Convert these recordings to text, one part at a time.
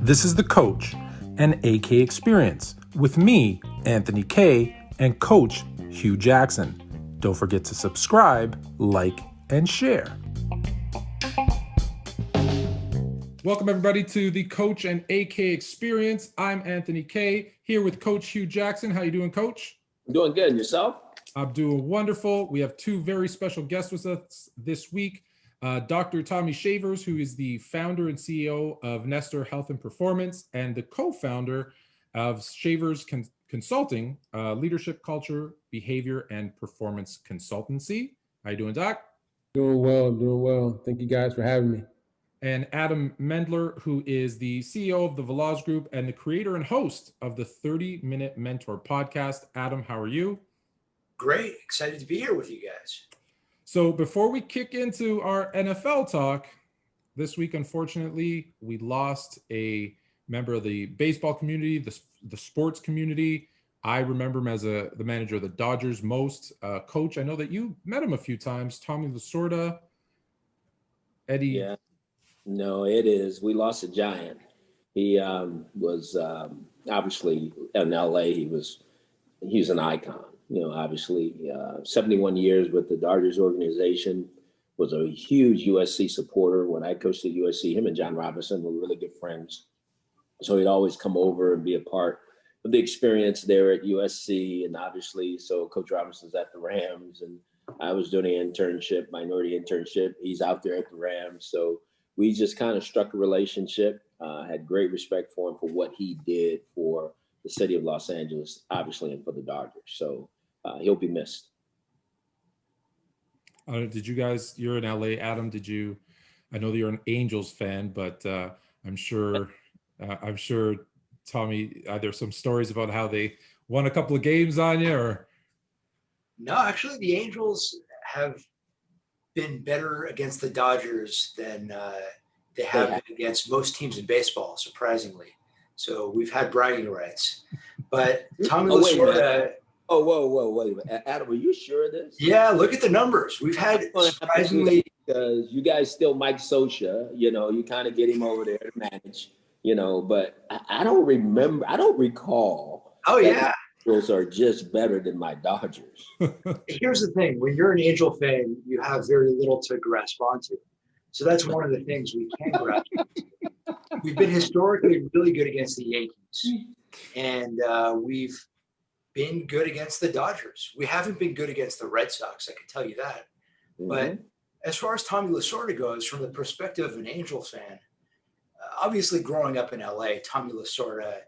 This is the Coach and AK Experience with me, Anthony K, and Coach Hue Jackson. Don't forget to subscribe, like, and share. Welcome, everybody, to the Coach and AK Experience. I'm Anthony K, here with Coach Hue Jackson. How you doing, Coach? I'm doing good. And yourself? I'm doing wonderful. We have two very special guests with us this week. Dr. Tommy Shavers, who is the founder and CEO of Nestor Health and Performance and the co-founder of Shavers Consulting, Leadership, Culture, Behavior, and Performance Consultancy. How you doing, Doc? Doing well. Thank you guys for having me. And Adam Mendler, who is the CEO of the Velaz Group and the creator and host of the 30-Minute Mentor podcast. Adam, how are you? Great. Excited to be here with you guys. So before we kick into our NFL talk, this week, unfortunately, we lost a member of the baseball community, the sports community. I remember him as the manager of the Dodgers most. Coach, I know that you met him a few times. Tommy Lasorda, Eddie. Yeah, no, it is. We lost a giant. He was obviously in LA. He's an icon. You know, obviously 71 years with the Dodgers organization, was a huge USC supporter. When I coached at USC, him and John Robinson were really good friends. So he'd always come over and be a part of the experience there at USC. And obviously, so Coach Robinson's at the Rams and I was doing an internship, minority internship. He's out there at the Rams. So we just kind of struck a relationship, had great respect for him for what he did for the city of Los Angeles, obviously, and for the Dodgers. So he'll be missed. Did you guys, you're in LA, Adam, I know that you're an Angels fan, but I'm sure Tommy, there's some stories about how they won a couple of games on you, or? No, actually the Angels have been better against the Dodgers than they have been against most teams in baseball, surprisingly. So we've had bragging rights. But Tommy Lasorda. Oh, whoa, wait a minute. Adam, are you sure of this? Yeah, look at the numbers. We've had surprisingly. Because you guys still Mike Scioscia, you kind of get him over there to manage, but I don't recall. Oh, yeah. Angels are just better than my Dodgers. Here's the thing. When you're an Angel fan, you have very little to grasp onto. So that's one of the things we can grasp onto. We've been historically really good against the Yankees, and we've been good against the Dodgers. We haven't been good against the Red Sox, I can tell you that. Mm-hmm. But as far as Tommy Lasorda goes, from the perspective of an Angels fan, obviously growing up in LA, Tommy Lasorda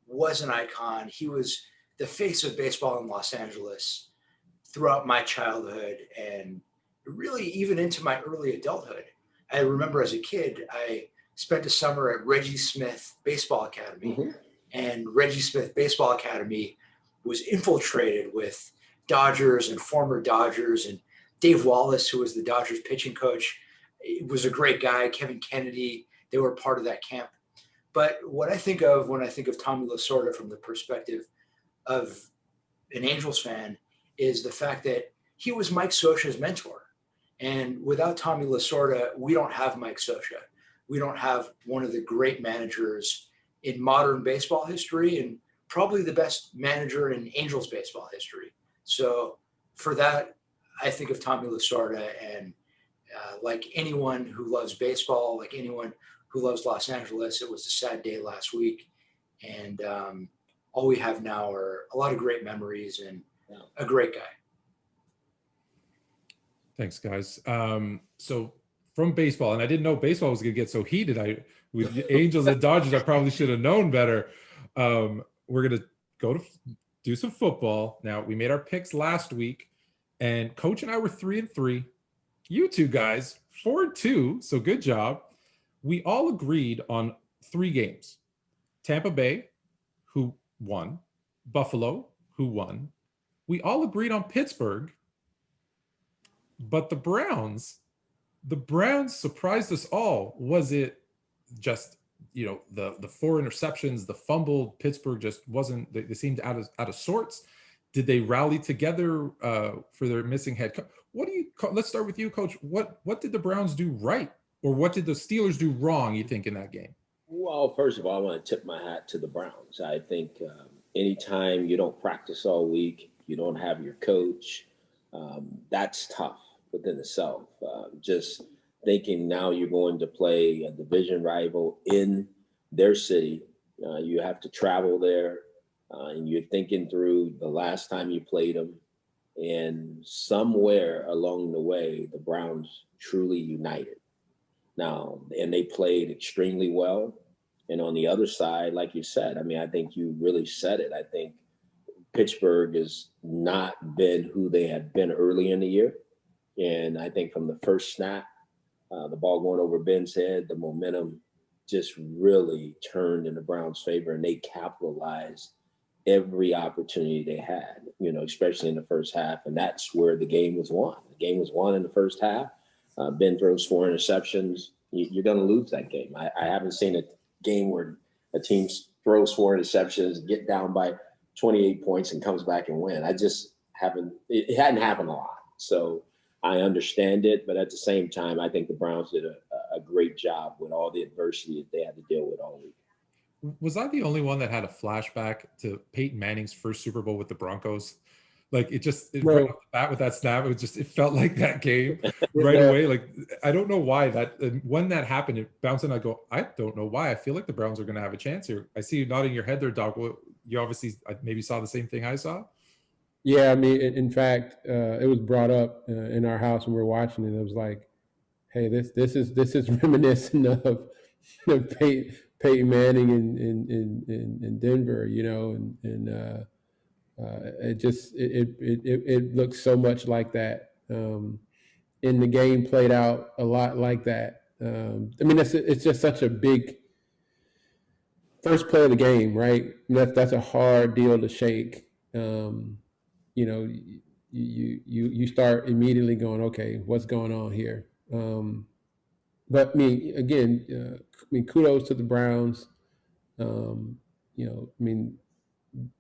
was an icon. He was the face of baseball in Los Angeles throughout my childhood and really even into my early adulthood. I remember as a kid, I spent a summer at Reggie Smith Baseball Academy, mm-hmm. and Reggie Smith Baseball Academy was infiltrated with Dodgers and former Dodgers, and Dave Wallace, who was the Dodgers pitching coach, was a great guy. Kevin Kennedy, they were part of that camp. But what I think of when I think of Tommy Lasorda from the perspective of an Angels fan is the fact that he was Mike Scioscia's mentor. And without Tommy Lasorda, we don't have Mike Scioscia. We don't have one of the great managers in modern baseball history and probably the best manager in Angels baseball history. So for that, I think of Tommy Lasorda, and like anyone who loves baseball, like anyone who loves Los Angeles, it was a sad day last week. And all we have now are a lot of great memories and a great guy. Thanks, guys. So from baseball, and I didn't know baseball was going to get so heated. With the Angels and Dodgers, I probably should have known better. We're going to go to do some football. Now, we made our picks last week, and Coach and I were 3-3. You two guys, 4-2, so good job. We all agreed on 3 games. Tampa Bay, who won. Buffalo, who won. We all agreed on Pittsburgh, but the Browns surprised us all. Was it just the 4 interceptions, the fumble? Pittsburgh just wasn't. They seemed out of sorts. Did they rally together for their missing head coach? Let's start with you, Coach. What did the Browns do right, or what did the Steelers do wrong, you think, in that game? Well, first of all, I want to tip my hat to the Browns. I think anytime you don't practice all week, you don't have your coach, that's tough within itself. Just thinking now you're going to play a division rival in their city, you have to travel there, and you're thinking through the last time you played them. And somewhere along the way, the Browns truly united. Now, and they played extremely well. And on the other side, like you said, I mean, I think you really said it. I think Pittsburgh has not been who they had been early in the year. And I think from the first snap, the ball going over Ben's head, the momentum just really turned in the Browns' favor, and they capitalized every opportunity they had, you know, especially in the first half. And that's where the game was won. The game was won in the first half. Ben throws 4 interceptions. You're going to lose that game. I haven't seen a game where a team throws 4 interceptions, get down by 28 points, and comes back and win. I just haven't. It hadn't happened a lot. So I understand it, but at the same time, I think the Browns did a great job with all the adversity that they had to deal with all week. Was I the only one that had a flashback to Peyton Manning's first Super Bowl with the Broncos? Like right off the bat with that snap, it felt like that game right away. Like, I don't know why when that happened, it bounced and I go, I don't know why. I feel like the Browns are going to have a chance here. I see you nodding your head there, Doc. Well, you obviously maybe saw the same thing I saw. Yeah, I mean, in fact, it was brought up in our house when we were watching it. It was like, hey, this is reminiscent of Peyton Manning in Denver, you know, and it looks so much like that. And the game played out a lot like that. I mean, it's just such a big first play of the game, right? That's a hard deal to shake. You know, you start immediately going, okay, what's going on here? But I mean, again, kudos to the Browns. You know, I mean,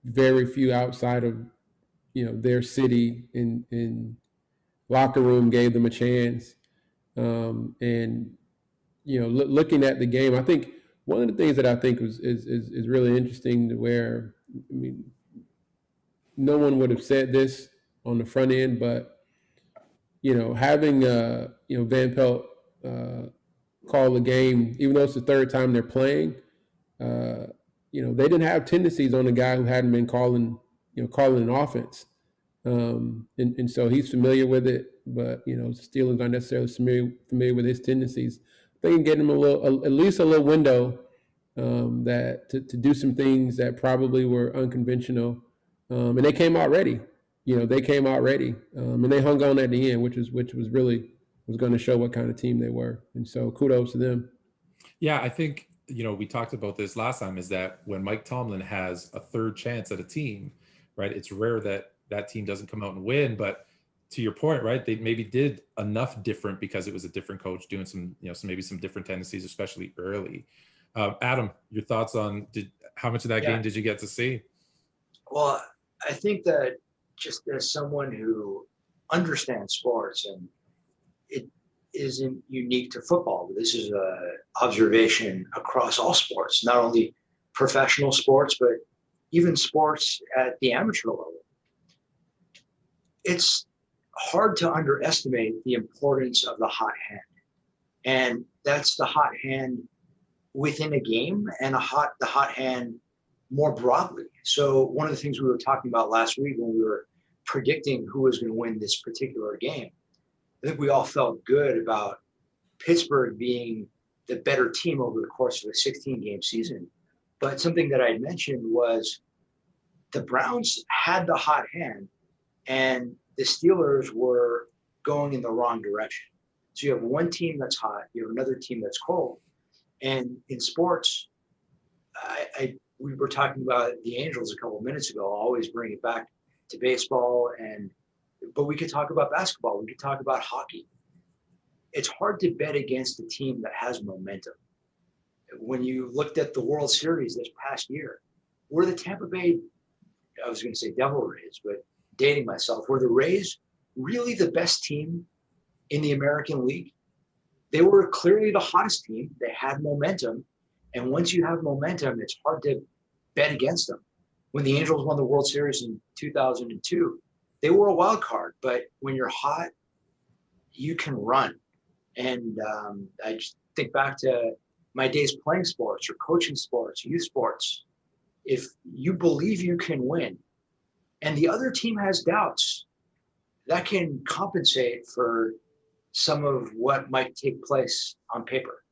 very few outside of, you know, their city in locker room gave them a chance. And you know, looking at the game, I think one of the things that I think is really interesting, to where, I mean, no one would have said this on the front end, but you know, having you know, Van Pelt call the game, even though it's the third time they're playing, you know, they didn't have tendencies on a guy who hadn't been calling an offense. And so he's familiar with it, but you know, Steelers aren't necessarily familiar with his tendencies. They can get him at least a little window, that to do some things that probably were unconventional, and they came out ready. You know, they came out ready, and they hung on at the end, which was really was going to show what kind of team they were. And so kudos to them. Yeah, I think, you know, we talked about this last time, is that when Mike Tomlin has a third chance at a team, right, it's rare that team doesn't come out and win. But to your point, right, they maybe did enough different because it was a different coach doing some, you know, maybe some different tendencies, especially early. Adam, your thoughts on how much of that game did you get to see? Well, I think that just as someone who understands sports, and it isn't unique to football, this is an observation across all sports, not only professional sports, but even sports at the amateur level. It's hard to underestimate the importance of the hot hand. And that's the hot hand within a game, and the hot hand more broadly. So one of the things we were talking about last week when we were predicting who was going to win this particular game, I think we all felt good about Pittsburgh being the better team over the course of a 16-game season. But something that I had mentioned was the Browns had the hot hand, and the Steelers were going in the wrong direction. So you have one team that's hot, you have another team that's cold. And in sports, we were talking about the Angels a couple of minutes ago. I'll always bring it back to baseball, but we could talk about basketball. We could talk about hockey. It's hard to bet against a team that has momentum. When you looked at the World Series this past year, were the Tampa Bay, I was going to say Devil Rays, but dating myself, were the Rays really the best team in the American League? They were clearly the hottest team. They had momentum, And once you have momentum, it's hard to bet against them. When the Angels won the World Series in 2002, they were a wild card, but when you're hot, you can run. And I just think back to my days playing sports or coaching sports, youth sports. If you believe you can win and the other team has doubts, that can compensate for some of what might take place on paper.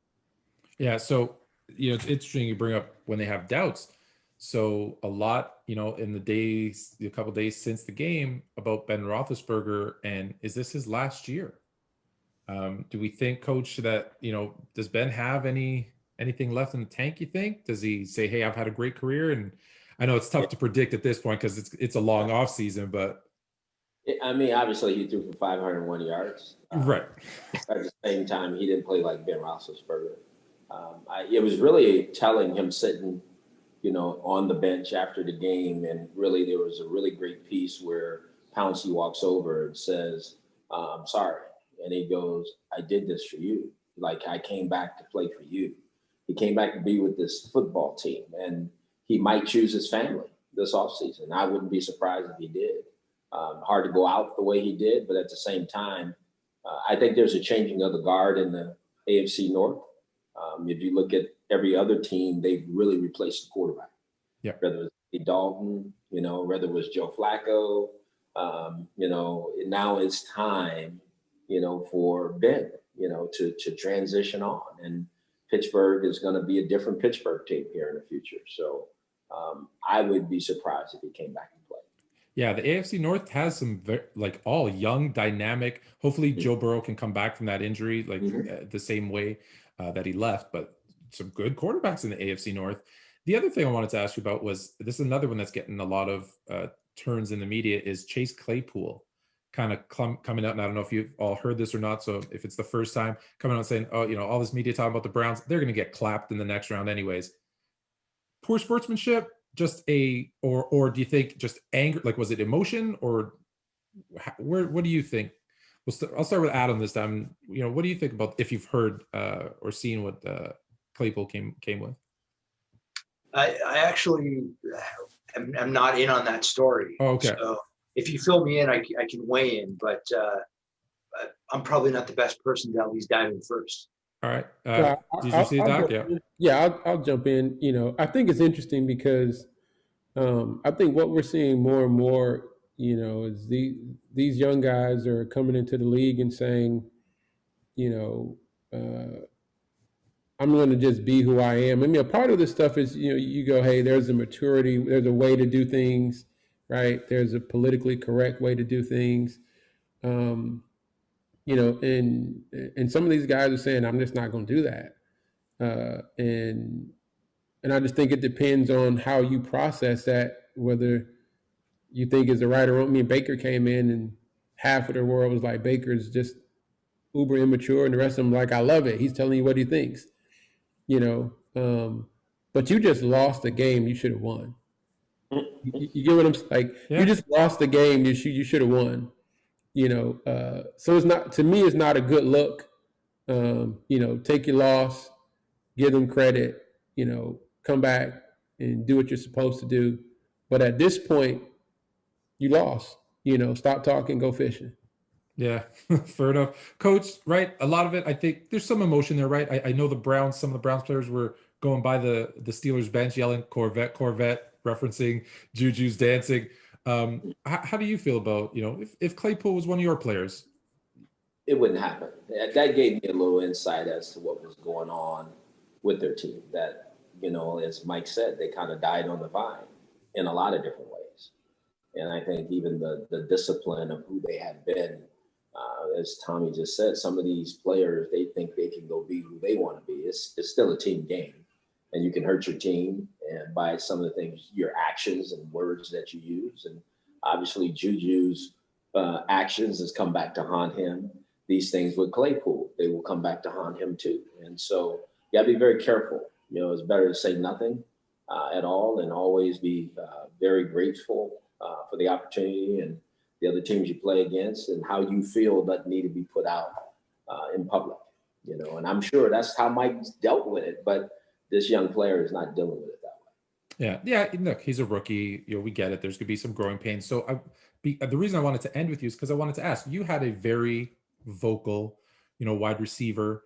Yeah. So, it's interesting you bring up when they have doubts. So a lot, in a couple days since the game about Ben Roethlisberger, and is this his last year? Do we think, Coach, that, does Ben have anything left in the tank, you think? Does he say, hey, I've had a great career? And I know it's tough to predict at this point because it's a long off season, but. I mean, obviously he threw for 501 yards. Right. At the same time, he didn't play like Ben Roethlisberger. It was really telling him sitting, on the bench after the game. And really, there was a really great piece where Pouncey walks over and says, I'm sorry. And he goes, I did this for you. Like, I came back to play for you. He came back to be with this football team, and he might choose his family this offseason. I wouldn't be surprised if he did. Hard to go out the way he did, but at the same time, I think there's a changing of the guard in the AFC North. If you look at every other team, they've really replaced the quarterback. Yeah. Whether it was Dalton, whether it was Joe Flacco, now it's time, for Ben, to transition on. And Pittsburgh is going to be a different Pittsburgh team here in the future. So I would be surprised if he came back and played. Yeah, the AFC North has some all young, dynamic. Hopefully, Joe Burrow can come back from that injury the same way that he left. But some good quarterbacks in the AFC North. The other thing I wanted to ask you about was, this is another one that's getting a lot of turns in the media, is Chase Claypool kind of coming out. And I don't know if you've all heard this or not. So if it's the first time coming out saying, oh, all this media talking about the Browns, they're going to get clapped in the next round anyways. Poor sportsmanship. Or do you think just anger? Like, was it emotion, or what do you think? I'll start with Adam this time. What do you think about, if you've heard or seen what Claypool came with? I actually am not in on that story. Oh, okay. So if you fill me in, I can weigh in, but I'm probably not the best person to at least dive in first. All right. Did you see that? Yeah. Yeah, I'll jump in. I think it's interesting because I think what we're seeing more and more, is these young guys are coming into the league and saying, I'm going to just be who I am. I mean, a part of this stuff is, you go, hey, there's a maturity, there's a way to do things, right? There's a politically correct way to do things. And some of these guys are saying, I'm just not going to do that. And I just think it depends on how you process that, whether you think is the right or wrong. I mean, Baker came in and half of the world was like, Baker's just uber immature, and the rest of them like, I love it. He's telling you what he thinks, but you just lost the game you should have won. You get what I'm like? Yeah. You just lost the game you should have won. So it's not, to me, it's not a good look. Take your loss, give them credit, come back and do what you're supposed to do. But at this point, you lost. Stop talking, go fishing. Yeah, fair enough. Coach, right? A lot of it, I think there's some emotion there, right? I know some of the Browns players were going by the Steelers bench yelling Corvette, referencing Juju's dancing. How do you feel about, if Claypool was one of your players? It wouldn't happen. That gave me a little insight as to what was going on with their team. That, as Mike said, they kind of died on the vine in a lot of different ways. And I think even the discipline of who they have been, as Tommy just said, some of these players, they think they can go be who they want to be. It's still a team game, and you can hurt your team and by some of the things, your actions and words that you use. And obviously Juju's actions has come back to haunt him. These things with Claypool, they will come back to haunt him too. And so you gotta be very careful. It's better to say nothing at all and always be very grateful for the opportunity and the other teams you play against, and how you feel doesn't need to be put out in public, and I'm sure that's how Mike dealt with it. But this young player is not dealing with it that way. Yeah. Look, he's a rookie. We get it. There's gonna be some growing pains. So the reason I wanted to end with you is because I wanted to ask. You had a very vocal, wide receiver,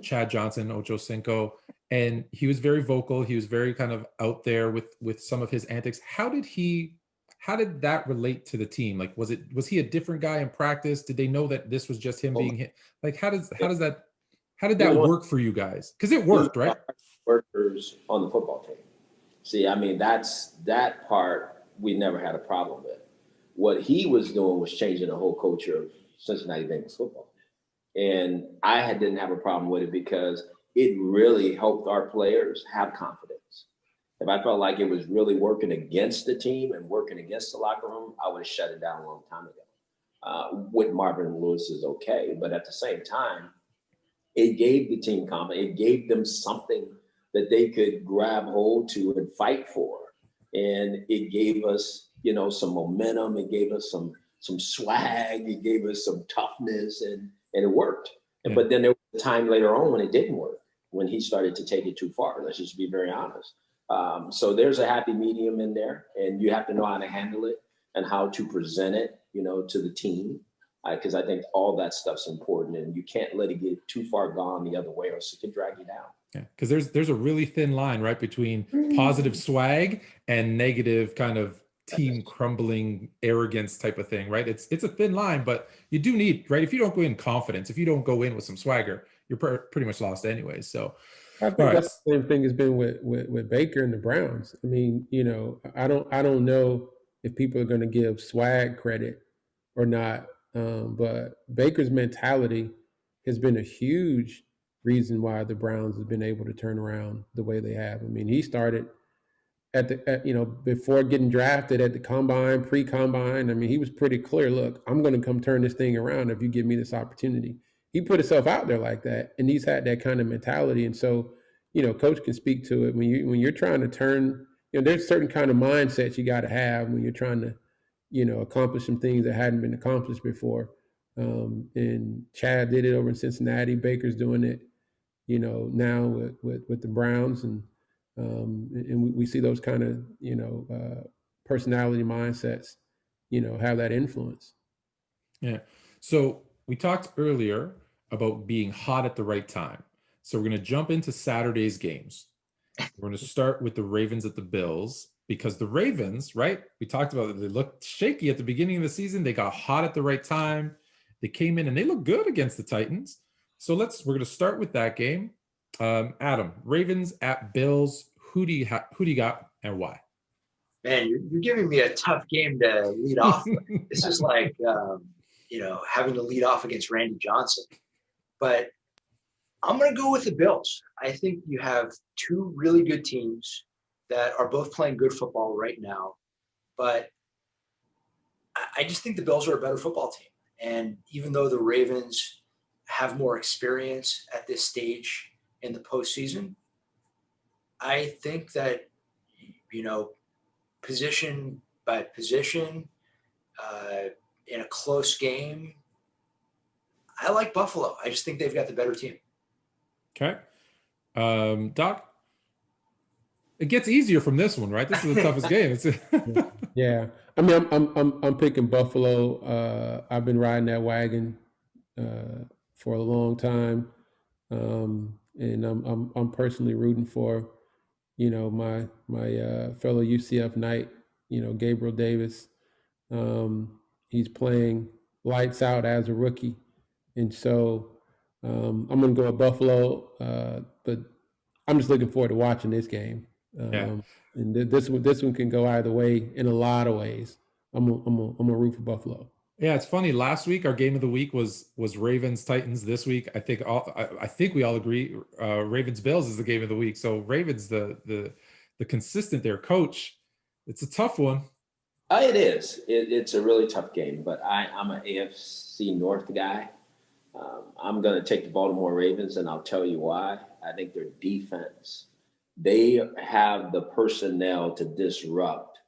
Chad Johnson, Ocho Cinco, and he was very vocal. He was very kind of out there with some of his antics. How did that relate to the team? Like, was he a different guy in practice? Did they know that this was just him being hit? Like, how did that work for you guys? Because it worked, right? Workers on the football team. See, I mean, that part we never had a problem with. What he was doing was changing the whole culture of Cincinnati Bengals football. And I didn't have a problem with it because it really helped our players have confidence. If I felt like it was really working against the team and working against the locker room, I would have shut it down a long time ago. With Marvin Lewis is okay, but at the same time, it gave the team confidence. It gave them something that they could grab hold to and fight for. And it gave us, some momentum. It gave us some swag. It gave us some toughness, and it worked. Yeah. But then there was a time later on when it didn't work, when he started to take it too far. Let's just be very honest. So there's a happy medium in there, and you have to know how to handle it and how to present it, to the team. Because I think all that stuff's important, and you can't let it get too far gone the other way, or else it can drag you down. Yeah, because there's a really thin line, right, between positive swag and negative kind of team crumbling arrogance type of thing, right? It's a thin line, but you do need, right? If you don't go in confidence, if you don't go in with some swagger, you're pretty much lost anyway. So I think that's the same thing has been with Baker and the Browns. I mean, I don't know if people are going to give swag credit or not, but Baker's mentality has been a huge reason why the Browns have been able to turn around the way they have. I mean, he started before getting drafted at the combine, pre-combine. I mean, he was pretty clear. Look, I'm going to come turn this thing around if you give me this opportunity. He put himself out there like that, and he's had that kind of mentality. And so, coach can speak to it when you're trying to turn. There's certain kind of mindsets you got to have when you're trying to, accomplish some things that hadn't been accomplished before. And Chad did it over in Cincinnati. Baker's doing it, now with the Browns, and we see those kind of, personality mindsets, have that influence. Yeah. So we talked earlier about being hot at the right time. So we're going to jump into Saturday's games. We're going to start with the Ravens at the Bills, because the Ravens, right? We talked about it. They looked shaky at the beginning of the season. They got hot at the right time. They came in and they looked good against the Titans. So we're going to start with that game. Adam, Ravens at Bills. Who do you got and why? Man, you're giving me a tough game to lead off with. This is like, having to lead off against Randy Johnson. But I'm going to go with the Bills. I think you have two really good teams that are both playing good football right now. But I just think the Bills are a better football team. And even though the Ravens have more experience at this stage in the postseason, I think that, position by position, in a close game, I like Buffalo. I just think they've got the better team. Okay. Doc, it gets easier from this one, right? This is the toughest game. Yeah. I mean, I'm picking Buffalo. I've been riding that wagon for a long time, and I'm personally rooting for, my fellow UCF Knight, Gabriel Davis. He's playing lights out as a rookie, and so I'm going to go with Buffalo. But I'm just looking forward to watching this game. And this one can go either way in a lot of ways. I'm gonna root for Buffalo. Yeah, it's funny. Last week our game of the week was Ravens Titans. This week I think we all agree Ravens Bills is the game of the week. So Ravens the consistent there. Coach, it's a tough one. It is. It's a really tough game, but I'm an AFC North guy. I'm going to take the Baltimore Ravens, and I'll tell you why. I think their defense, they have the personnel to disrupt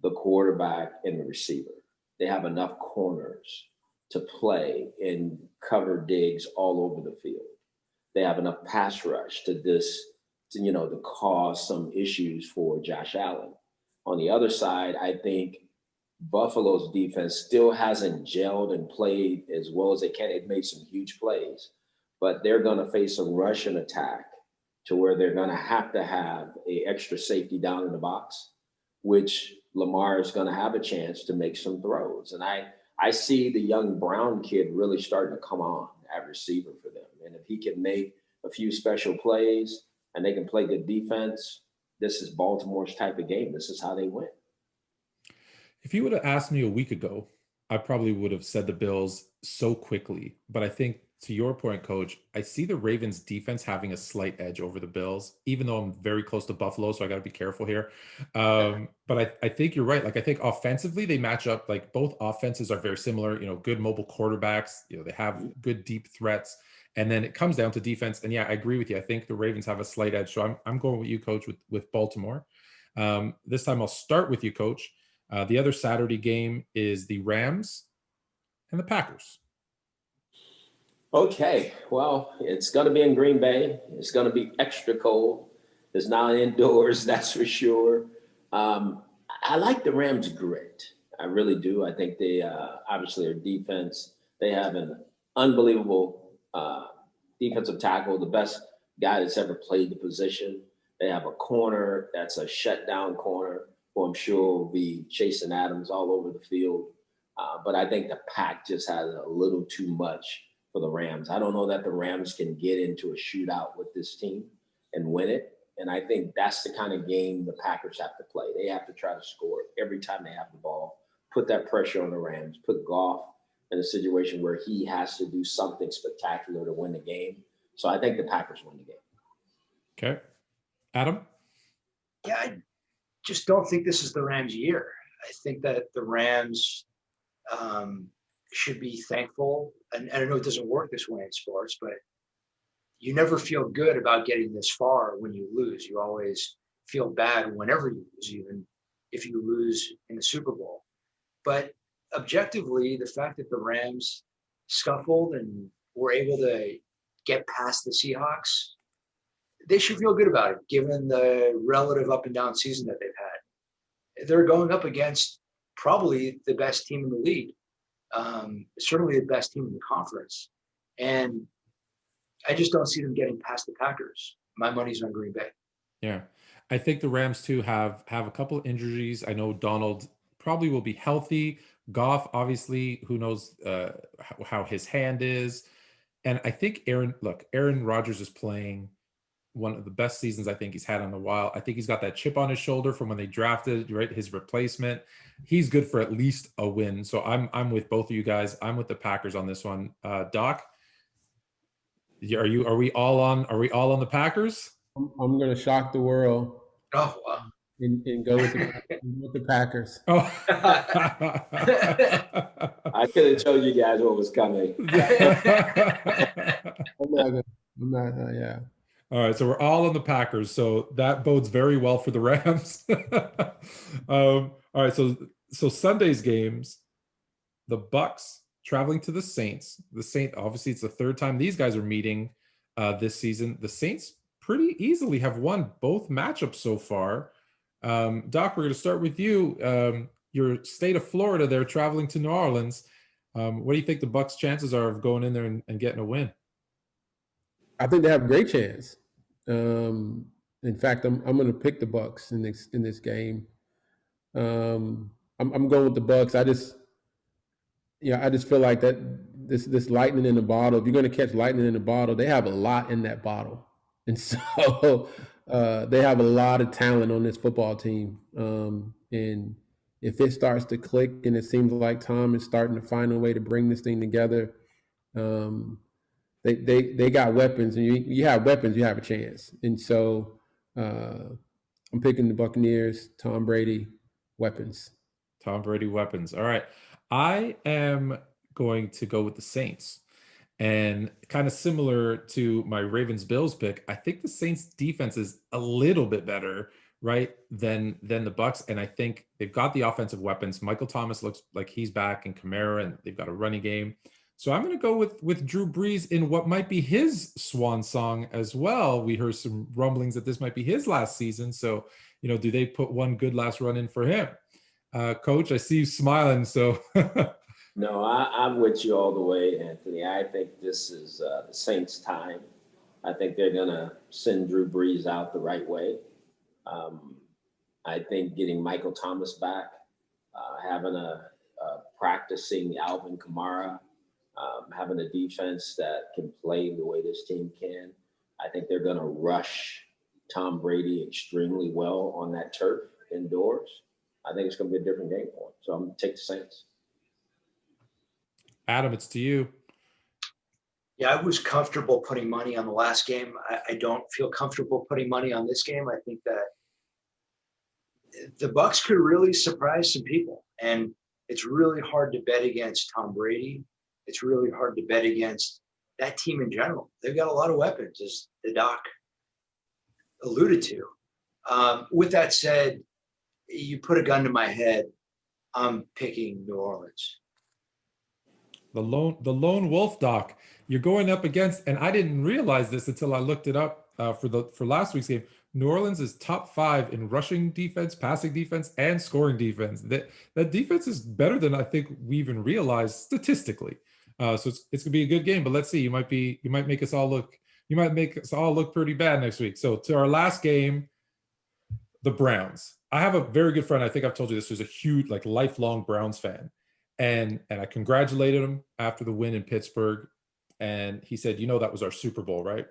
the quarterback and the receiver. They have enough corners to play and cover digs all over the field. They have enough pass rush to to cause some issues for Josh Allen. On the other side, I think Buffalo's defense still hasn't gelled and played as well as they can. They've made some huge plays, but they're going to face a Russian attack to where they're going to have a extra safety down in the box, which Lamar is going to have a chance to make some throws. And I see the young Brown kid really starting to come on at receiver for them. And if he can make a few special plays and they can play good defense, this is Baltimore's type of game. This is how they win. If you would have asked me a week ago, I probably would have said the Bills so quickly. But I think, to your point, Coach, I see the Ravens defense having a slight edge over the Bills, even though I'm very close to Buffalo, so I got to be careful here. But I think you're right. Like, I think offensively they match up. Like, both offenses are very similar. Good mobile quarterbacks. They have good deep threats. And then it comes down to defense. And yeah, I agree with you. I think the Ravens have a slight edge. So I'm going with you, Coach, with Baltimore. This time I'll start with you, Coach. The other Saturday game is the Rams and the Packers. Okay, well, it's going to be in Green Bay. It's going to be extra cold. It's not indoors, that's for sure. I like the Rams' grit. I really do. I think they obviously their defense, they have an unbelievable defensive tackle, the best guy that's ever played the position. They have a corner that's a shutdown corner who I'm sure will be chasing Adams all over the field. But I think the pack just has a little too much for the Rams. I don't know that the Rams can get into a shootout with this team and win it. And I think that's the kind of game the Packers have to play. They have to try to score every time they have the ball, put that pressure on the Rams, put Goff in a situation where he has to do something spectacular to win the game. So I think the Packers win the game. Okay. Adam? Yeah, I just don't think this is the Rams' year. I think that the Rams should be thankful. And I know it doesn't work this way in sports, but you never feel good about getting this far when you lose. You always feel bad whenever you lose, even if you lose in the Super Bowl. But objectively, the fact that the Rams scuffled and were able to get past the Seahawks, they should feel good about it, given the relative up and down season that they've had. They're going up against probably the best team in the league, certainly the best team in the conference. And I just don't see them getting past the Packers. My money's on Green Bay. Yeah. I think the Rams too have a couple of injuries. I know Donald probably will be healthy. Goff, obviously, who knows how his hand is. And I think Aaron Rodgers is playing one of the best seasons I think he's had in a while. I think he's got that chip on his shoulder from when they drafted, right, his replacement. He's good for at least a win. So I'm with both of you guys. I'm with the Packers on this one. Doc, are we all on the Packers? I'm going to shock the world. Oh, wow. And go with the Packers. Oh. I could have told you guys what was coming. I'm not, yeah. All right, so we're all on the Packers, so that bodes very well for the Rams. All right, so Sunday's games, the Bucks traveling to the Saints. The Saints, obviously, it's the third time these guys are meeting this season. The Saints pretty easily have won both matchups so far. Doc, we're going to start with you. Your state of Florida, they're traveling to New Orleans. What do you think the Bucks' chances are of going in there and getting a win? I think they have a great chance. In fact, I'm going to pick the Bucks in this game. I'm going with the Bucks. I just feel like that this lightning in the bottle. If you're going to catch lightning in the bottle, they have a lot in that bottle, and so they have a lot of talent on this football team. And if it starts to click, and it seems like Tom is starting to find a way to bring this thing together. They got weapons, and you have weapons, you have a chance. And so I'm picking the Buccaneers, Tom Brady, weapons. Tom Brady, weapons. All right. I am going to go with the Saints. And kind of similar to my Ravens-Bills pick, I think the Saints defense is a little bit better, right, than the Bucks. And I think they've got the offensive weapons. Michael Thomas looks like he's back, and Kamara, and they've got a running game. So I'm going to go with Drew Brees in what might be his swan song as well. We heard some rumblings that this might be his last season. So, do they put one good last run in for him? Coach, I see you smiling. So No, I'm with you all the way, Anthony. I think this is the Saints' time. I think they're going to send Drew Brees out the right way. I think getting Michael Thomas back, having a practicing Alvin Kamara, having a defense that can play the way this team can. I think they're going to rush Tom Brady extremely well on that turf indoors. I think it's going to be a different game for him. So I'm going to take the Saints. Adam, it's to you. Yeah, I was comfortable putting money on the last game. I don't feel comfortable putting money on this game. I think that the Bucs could really surprise some people, and it's really hard to bet against Tom Brady. It's really hard to bet against that team in general. They've got a lot of weapons, as the doc alluded to. With that said, you put a gun to my head, I'm picking New Orleans. The lone wolf, Doc. You're going up against, and I didn't realize this until I looked it up for last week's game. New Orleans is top 5 in rushing defense, passing defense, and scoring defense. That defense is better than I think we even realized statistically. So it's gonna be a good game. But let's see. You might make us all look pretty bad next week. So to our last game, the Browns. I have a very good friend. I think I've told you this. Who's a huge, lifelong Browns fan. And I congratulated him after the win in Pittsburgh. And he said, that was our Super Bowl, right?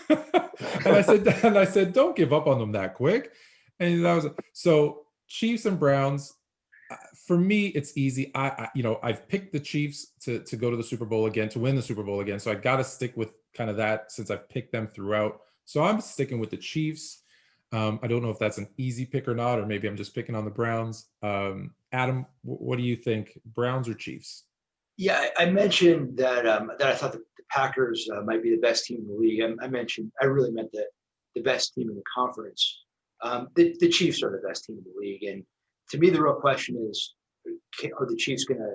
and I said, don't give up on them that quick. And so Chiefs and Browns. For me, it's easy. I've picked the Chiefs to go to the Super Bowl again, to win the Super Bowl again. So I got to stick with kind of that since I've picked them throughout. So I'm sticking with the Chiefs. I don't know if that's an easy pick or not, or maybe I'm just picking on the Browns. Adam, what do you think, Browns or Chiefs? Yeah, I mentioned that I thought the Packers might be the best team in the league. I really meant the best team in the conference. The Chiefs are the best team in the league, and to me, the real question is: are the Chiefs going to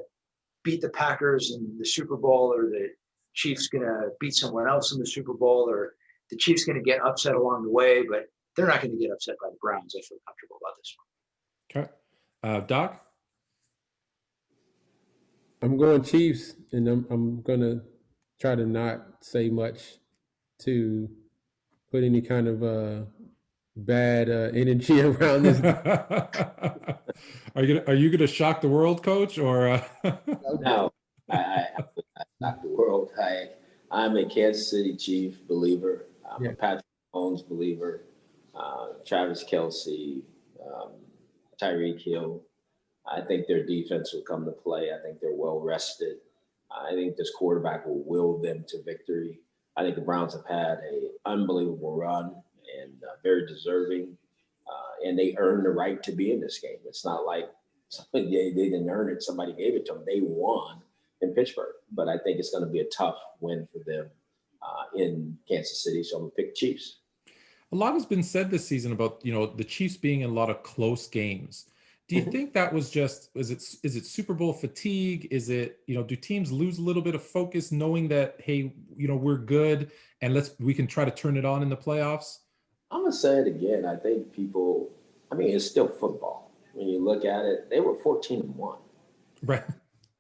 beat the Packers in the Super Bowl, or the Chiefs going to beat someone else in the Super Bowl, or the Chiefs going to get upset along the way? But they're not going to get upset by the Browns. I feel comfortable about this one. Okay, Doc. I'm going Chiefs, and I'm gonna try to not say much to put any kind of bad energy around this. Are you gonna shock the world, Coach, or? No, I shock the world. I'm a Kansas City Chiefs believer. I'm a Patrick Mahomes believer. Travis Kelce, Tyreek Hill. I think their defense will come to play. I think they're well rested. I think this quarterback will will them to victory. I think the Browns have had an unbelievable run and very deserving, and they earned the right to be in this game. It's not like they didn't earn it. Somebody gave it to them. They won in Pittsburgh, but I think it's going to be a tough win for them in Kansas City. So I'm going to pick Chiefs. A lot has been said this season about, the Chiefs being in a lot of close games. Do you think that was just, is it Super Bowl fatigue? Is it, do teams lose a little bit of focus knowing that, hey, we're good and we can try to turn it on in the playoffs? I'm going to say it again. I think it's still football. When you look at it, they were 14-1. Right.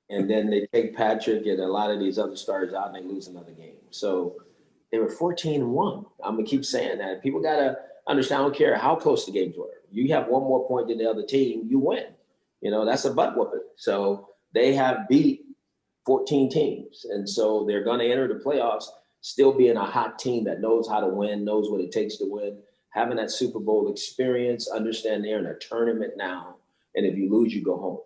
And then they take Patrick and a lot of these other stars out and they lose another game. So they were 14-1. I'm going to keep saying that. People got to understand, I don't care how close the games were. You have one more point than the other team, you win. That's a butt whooping. So they have beat 14 teams. And so they're going to enter the playoffs still being a hot team that knows how to win, knows what it takes to win, having that Super Bowl experience, understand they're in a tournament now. And if you lose, you go home.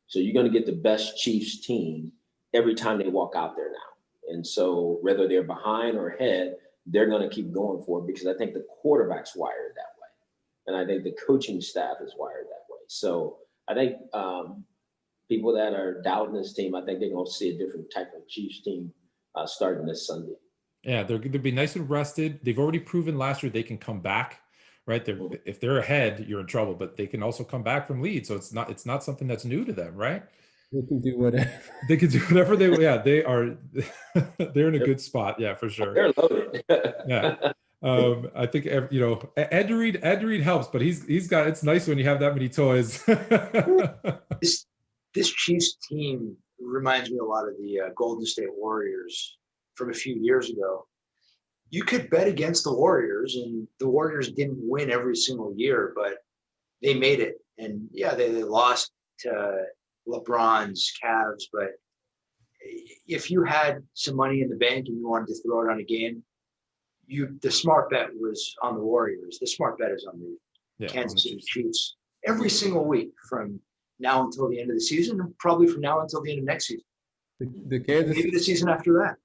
So you're going to get the best Chiefs team every time they walk out there now. And so whether they're behind or ahead, they're going to keep going for it because I think the quarterback's wired that way. And I think the coaching staff is wired that way. So I think people that are doubting this team, I think they're going to see a different type of Chiefs team starting this Sunday. Yeah, they're going to be nice and rested. They've already proven last year they can come back, right? If they're ahead, you're in trouble, but they can also come back from lead. So it's not something that's new to them, right? They can do whatever. They can do whatever they. Yeah, they are. They're in a good spot. Yeah, for sure. They're loaded. Yeah. I think Ed Reed helps, but he's got. It's nice when you have that many toys. This Chiefs team reminds me a lot of the Golden State Warriors from a few years ago. You could bet against the Warriors, and the Warriors didn't win every single year, but they made it. And yeah, they lost to LeBron's Cavs, but if you had some money in the bank and you wanted to throw it on a game, the smart bet was on the Warriors. The smart bet is on the Kansas City Chiefs every single week from now until the end of the season, and probably from now until the end of next season. Maybe the season after that.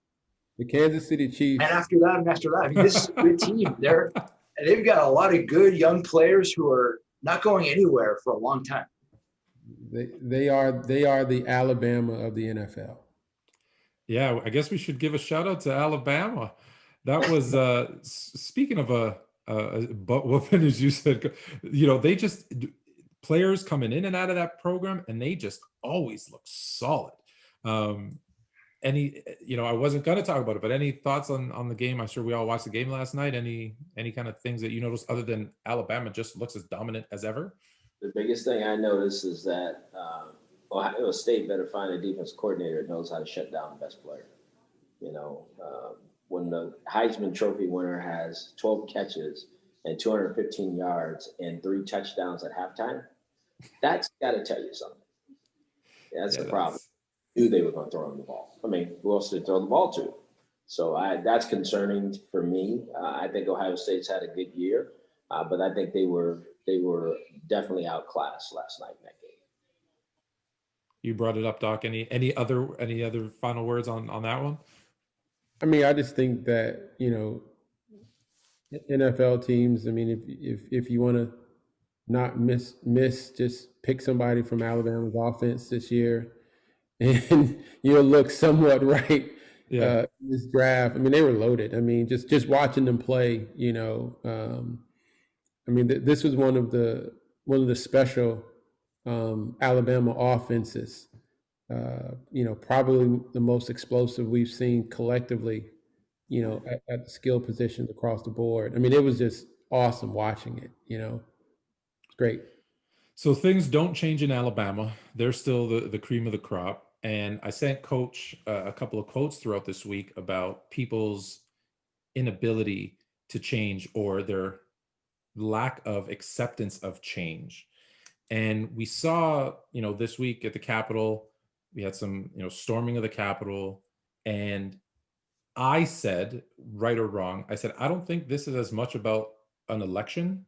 The Kansas City Chiefs. And after that, and after that. I mean, this is a good team. They've got a lot of good young players who are not going anywhere for a long time. They are the Alabama of the NFL. Yeah, I guess we should give a shout out to Alabama. That was speaking of a butt whooping, as you said. They just players coming in and out of that program, and they just always look solid. I wasn't going to talk about it, but any thoughts on the game? I'm sure we all watched the game last night. Any kind of things that you noticed other than Alabama just looks as dominant as ever? The biggest thing I noticed is that Ohio State better find a defense coordinator that knows how to shut down the best player. When the Heisman Trophy winner has 12 catches and 215 yards and 3 touchdowns at halftime, that's got to tell you something. That's the problem. Knew they were going to throw him the ball. I mean, who else did throw the ball to? So that's concerning for me. I think Ohio State's had a good year, but I think they were definitely outclassed last night in that game. You brought it up, Doc. Any other final words on that one? I mean, I just think that NFL teams. I mean, if you want to not miss, just pick somebody from Alabama's offense this year, and you'll look somewhat right. Yeah. This draft. I mean, they were loaded. I mean, just watching them play. I mean, this was one of the special Alabama offenses. Probably the most explosive we've seen collectively. At the skill positions across the board. I mean, it was just awesome watching it. It's great. So things don't change in Alabama. They're still the cream of the crop. And I sent Coach a couple of quotes throughout this week about people's inability to change or their lack of acceptance of change. And we saw, this week at the Capitol, we had some, storming of the Capitol. And I said, right or wrong, I don't think this is as much about an election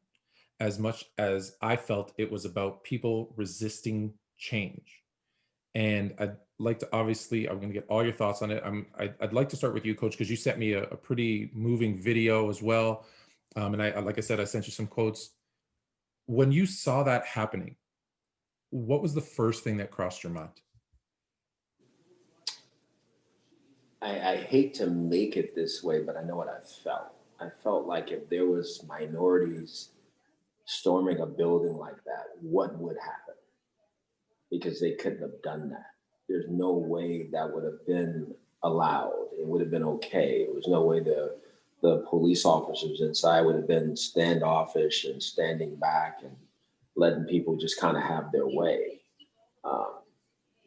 as much as I felt it was about people resisting change. And I'd like to, obviously, I'm going to get all your thoughts on it. I'd like to start with you, Coach, because you sent me a pretty moving video as well. And like I said, I sent you some quotes. When you saw that happening, what was the first thing that crossed your mind? I hate to make it this way, but I know what I felt. I felt like if there was minorities storming a building like that, what would happen? Because they couldn't have done that. There's no way that would have been allowed. It would have been okay. There was no way the police officers inside would have been standoffish and standing back and letting people just kind of have their way.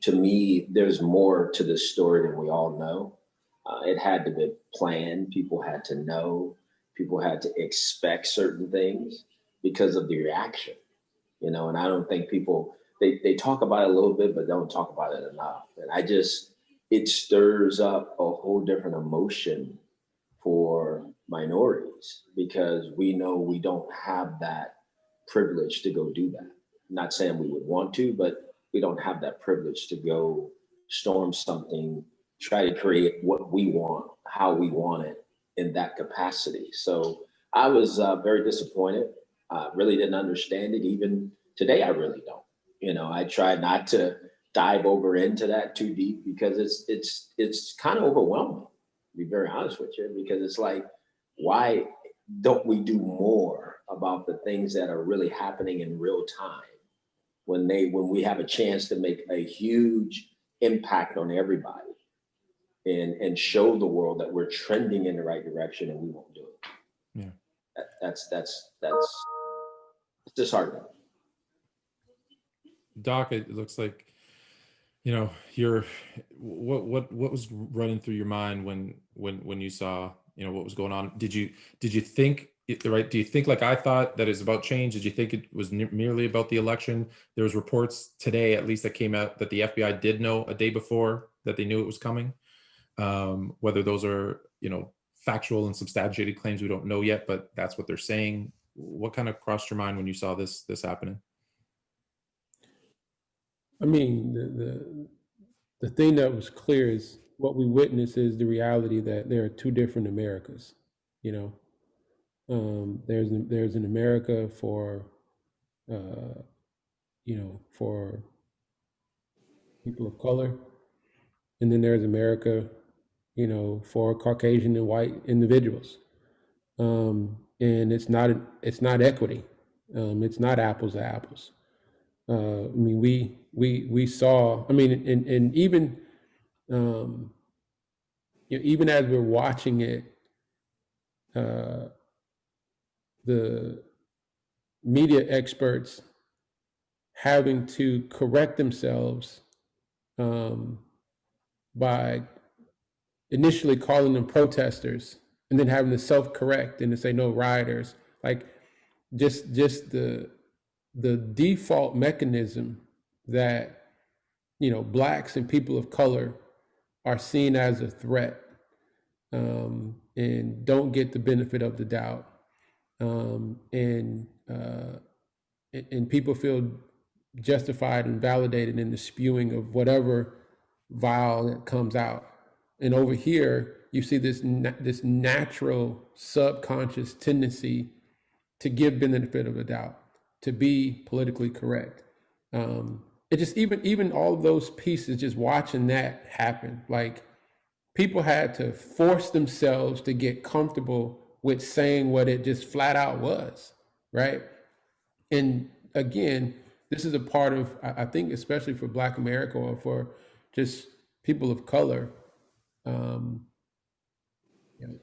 To me, there's more to this story than we all know. It had to be planned. People had to know. People had to expect certain things because of the reaction, and I don't think people, they talk about it a little bit, but don't talk about it enough. And it stirs up a whole different emotion for minorities because we know we don't have that privilege to go do that. I'm not saying we would want to, but we don't have that privilege to go storm something, try to create what we want, how we want it in that capacity. So I was very disappointed. Really didn't understand it. Even today, I really don't. I try not to dive over into that too deep because it's kind of overwhelming, to be very honest with you, because it's like, why don't we do more about the things that are really happening in real time when we have a chance to make a huge impact on everybody and show the world that we're trending in the right direction, and we won't do it. Yeah. That's disheartening. Doc, it looks like, you know, what was running through your mind when you saw, you know, what was going on? Did you think right? Do you think, like I thought, that it's about change? Did you think it was merely about the election? There was reports today, at least, that came out that the FBI did know a day before that they knew it was coming. Whether those are, you know, factual and substantiated claims, we don't know yet, but that's what they're saying. What kind of crossed your mind when you saw this happening? I mean, the thing that was clear is what we witness is the reality that there are two different Americas. You know, there's an America for you know, for people of color, and then there's America, you know, for Caucasian and white individuals. And it's not equity. It's not apples to apples. I mean, we saw. I mean, and even you know, even as we're watching it, the media experts having to correct themselves by initially calling them protesters and then having to self-correct and to say no, rioters. Like just the default mechanism that, you know, blacks and people of color are seen as a threat, and don't get the benefit of the doubt, and people feel justified and validated in the spewing of whatever vile that comes out. And over here, you see this natural subconscious tendency to give benefit of the doubt, to be politically correct. It just even all of those pieces, just watching that happen, like people had to force themselves to get comfortable with saying what it just flat out was, right? And again, this is a part of, I think, especially for Black America or for just people of color, you know,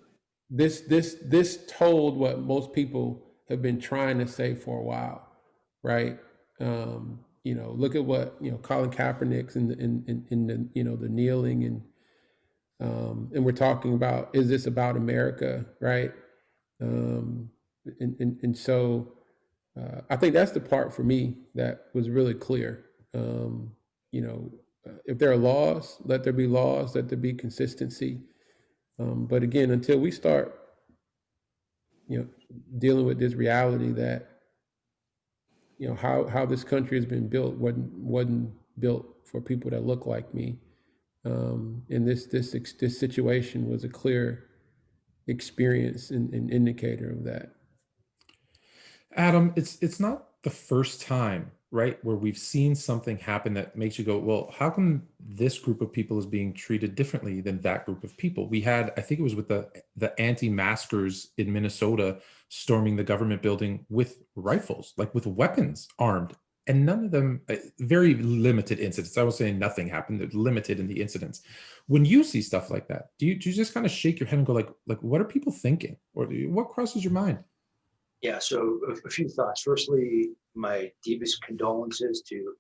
this told what most people have been trying to say for a while, right? You know, look at what, you know, Colin Kaepernick's in the you know, the kneeling, and we're talking about, is this about America, right? And so I think that's the part for me that was really clear. You know, if there are laws, let there be laws, let there be consistency. But again, until we start, you know, dealing with this reality that, you know, how this country has been built wasn't built for people that look like me. And this situation was a clear experience and indicator of that. Adam, it's not the first time, right, where we've seen something happen that makes you go, well, how come this group of people is being treated differently than that group of people? We had, I think it was with the anti-maskers in Minnesota storming the government building with rifles, like with weapons, armed, and none of them, very limited incidents. I was saying nothing happened, they're limited in the incidents. When you see stuff like that, do you just kind of shake your head and go like what are people thinking? Or what crosses your mind? Yeah, so a few thoughts. Firstly, my deepest condolences to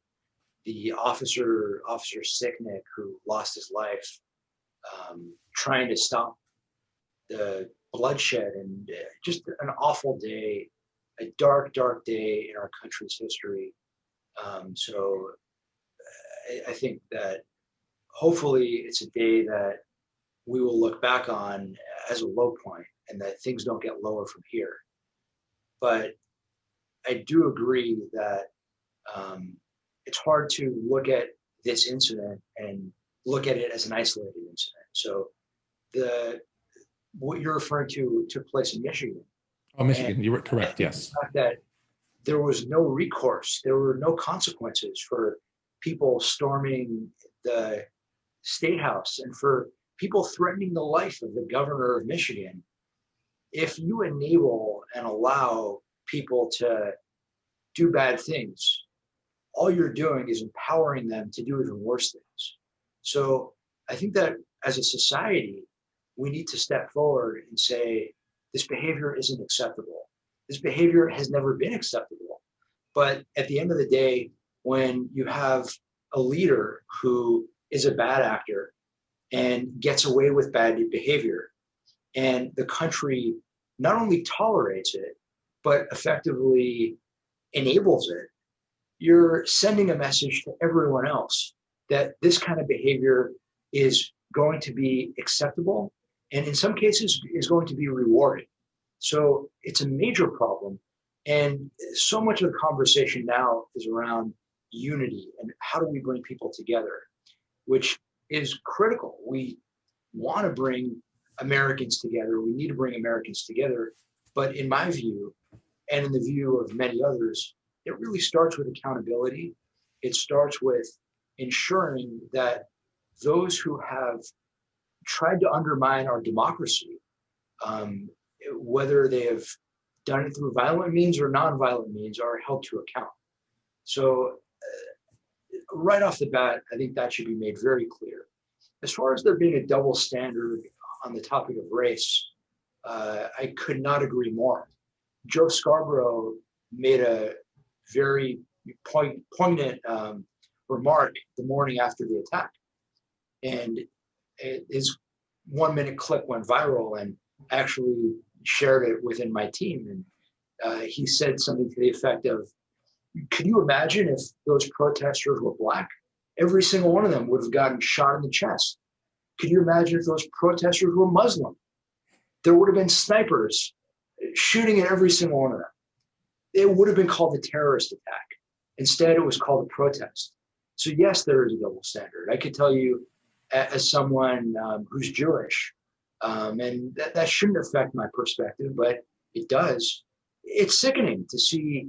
the Officer Sicknick, who lost his life trying to stop the bloodshed, and just an awful day, a dark, dark day in our country's history. So I think that hopefully it's a day that we will look back on as a low point, and that things don't get lower from here. But I do agree that it's hard to look at this incident and look at it as an isolated incident. So what you're referring to took place in Michigan. Oh, Michigan, you were correct, yes. The fact that there was no recourse, there were no consequences for people storming the State House and for people threatening the life of the governor of Michigan. If you enable and allow people to do bad things, all you're doing is empowering them to do even worse things. So I think that as a society, we need to step forward and say, this behavior isn't acceptable. This behavior has never been acceptable. But at the end of the day, when you have a leader who is a bad actor and gets away with bad behavior, and the country not only tolerates it, but effectively enables it, you're sending a message to everyone else that this kind of behavior is going to be acceptable, and in some cases is going to be rewarded. So it's a major problem. And so much of the conversation now is around unity and how do we bring people together, which is critical. We want to bring Americans together. We need to bring Americans together. But in my view, and in the view of many others, it really starts with accountability. It starts with ensuring that those who have tried to undermine our democracy, whether they have done it through violent means or non-violent means, are held to account. So right off the bat, I think that should be made very clear. As far as there being a double standard on the topic of race, I could not agree more. Joe Scarborough made a very poignant remark the morning after the attack. And his 1 minute clip went viral, and actually shared it within my team. And he said something to the effect of, could you imagine if those protesters were Black? Every single one of them would have gotten shot in the chest. Could you imagine if those protesters were Muslim? There would have been snipers shooting at every single one of them. It would have been called a terrorist attack. Instead, it was called a protest. So yes, there is a double standard. I could tell you, as someone who's Jewish, and that shouldn't affect my perspective, but it does. It's sickening to see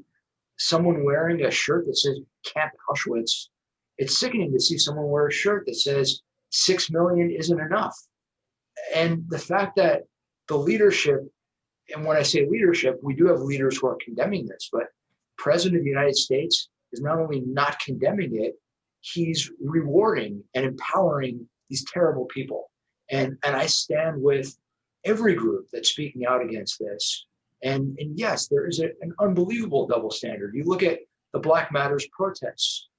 someone wearing a shirt that says Camp Auschwitz. It's sickening to see someone wear a shirt that says 6 million isn't enough. And the fact that the leadership, and when I say leadership, we do have leaders who are condemning this, but President of the United States is not only not condemning it, he's rewarding and empowering these terrible people. And I stand with every group that's speaking out against this. And yes, there is an unbelievable double standard. You look at the Black Matters protests,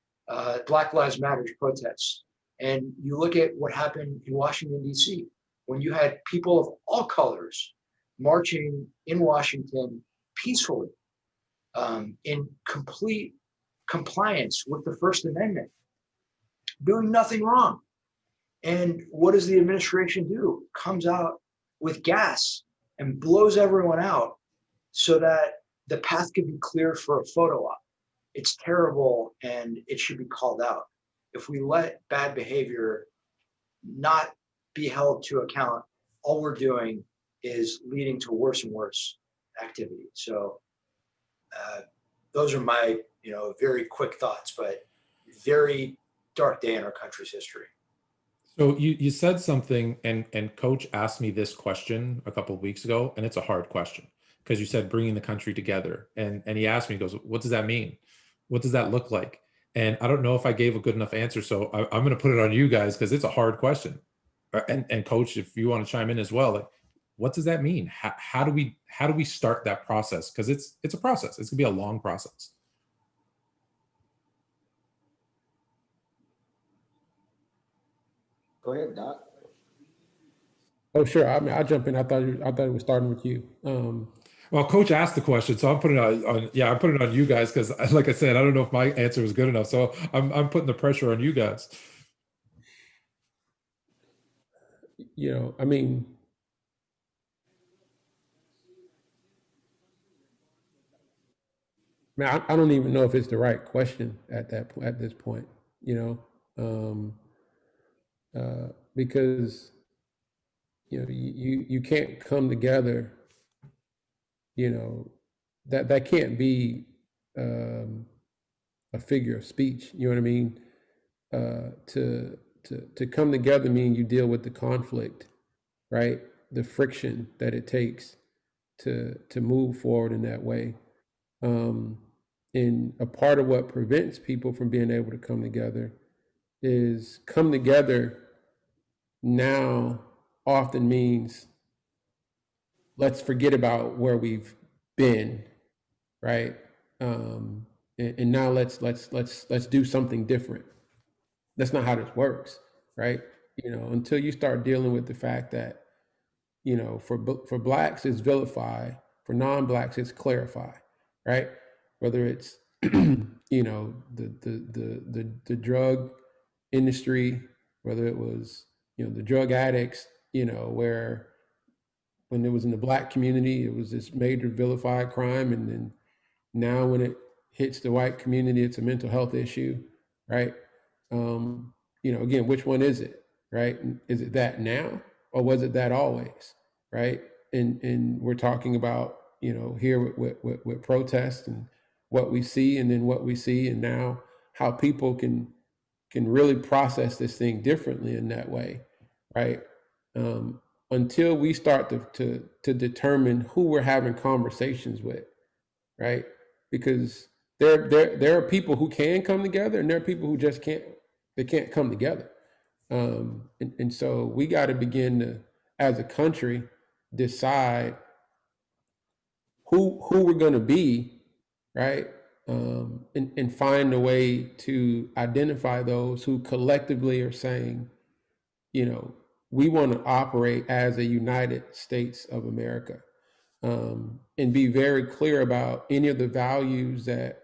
Black Lives Matters protests, and you look at what happened in Washington, D.C., when you had people of all colors marching in Washington peacefully, in complete compliance with the First Amendment, doing nothing wrong. And what does the administration do? Comes out with gas and blows everyone out so that the path can be cleared for a photo op. It's terrible, and it should be called out. If we let bad behavior not be held to account, all we're doing is leading to worse and worse activity. So those are my, very quick thoughts, but very dark day in our country's history. So you said something, and Coach asked me this question a couple of weeks ago, and it's a hard question because you said bringing the country together, and he asked me, he goes, what does that mean? What does that look like? And I don't know if I gave a good enough answer, so I'm going to put it on you guys because it's a hard question. And Coach, if you want to chime in as well, like, what does that mean? How do we start that process? Because it's a process. It's gonna be a long process. Go ahead, Doc. Oh, sure. I mean, I'll jump in. I thought it was starting with you. Well, Coach asked the question, so I'm putting it on. Yeah, I'm putting it on you guys because, like I said, I don't know if my answer was good enough. So I'm putting the pressure on you guys. I mean, man, I don't even know if it's the right question at this point. Because you can't come together. That can't be a figure of speech. You know what I mean? To come together means you deal with the conflict, right? The friction that it takes to move forward in that way. And a part of what prevents people from being able to come together is come together now often means let's forget about where we've been, right? And now let's do something different. That's not how this works, right? Until you start dealing with the fact that, for blacks it's vilify, for non-blacks it's clarify, right? Whether it's the drug industry, whether it was the drug addicts, where when it was in the black community it was this major vilified crime, and then now when it hits the white community it's a mental health issue, right? Again, which one is it, right? Is it that now, or was it that always, right? And we're talking about here with protests and what we see, and then what we see, and now how people can really process this thing differently in that way, right? Until we start to determine who we're having conversations with, right? Because there are people who can come together, and there are people who just can't. They can't come together, and so we got to begin to, as a country, decide who we're going to be, right? And find a way to identify those who collectively are saying, we want to operate as a United States of America, and be very clear about any of the values that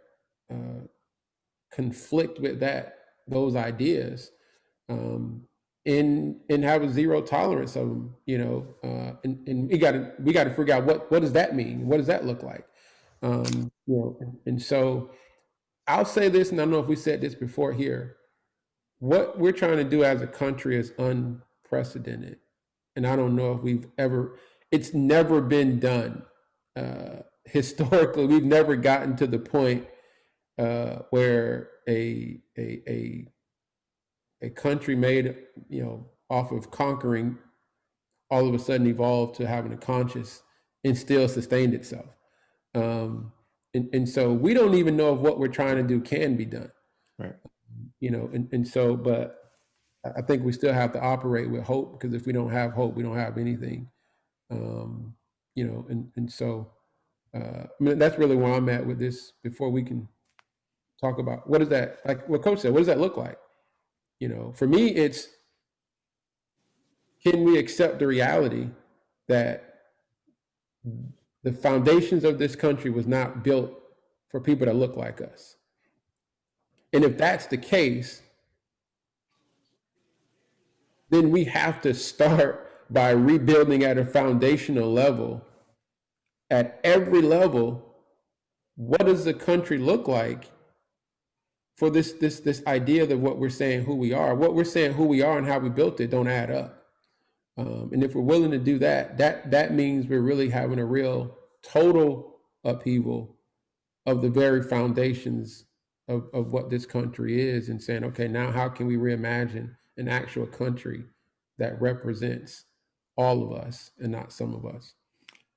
conflict with those ideas, and have a zero tolerance of them, and we got to figure out what does that mean? What does that look like? And so I'll say this, and I don't know if we said this before here. What we're trying to do as a country is unprecedented, and I don't know if it's never been done. Historically, we've never gotten to the point where a country made off of conquering all of a sudden evolved to having a conscience and still sustained itself. And so we don't even know if what we're trying to do can be done, right? And so, but I think we still have to operate with hope, because if we don't have hope, we don't have anything. And so that's really where I'm at with this. Before we can talk about what is that, like what Coach said, what does that look like? For me, it's, can we accept the reality that the foundations of this country was not built for people that look like us? And if that's the case, then we have to start by rebuilding at a foundational level. At every level, what does the country look like for this idea of what we're saying who we are? What we're saying who we are and how we built it don't add up. And if we're willing to do that means we're really having a real total upheaval of the very foundations of what this country is, and saying, okay, now how can we reimagine an actual country that represents all of us and not some of us?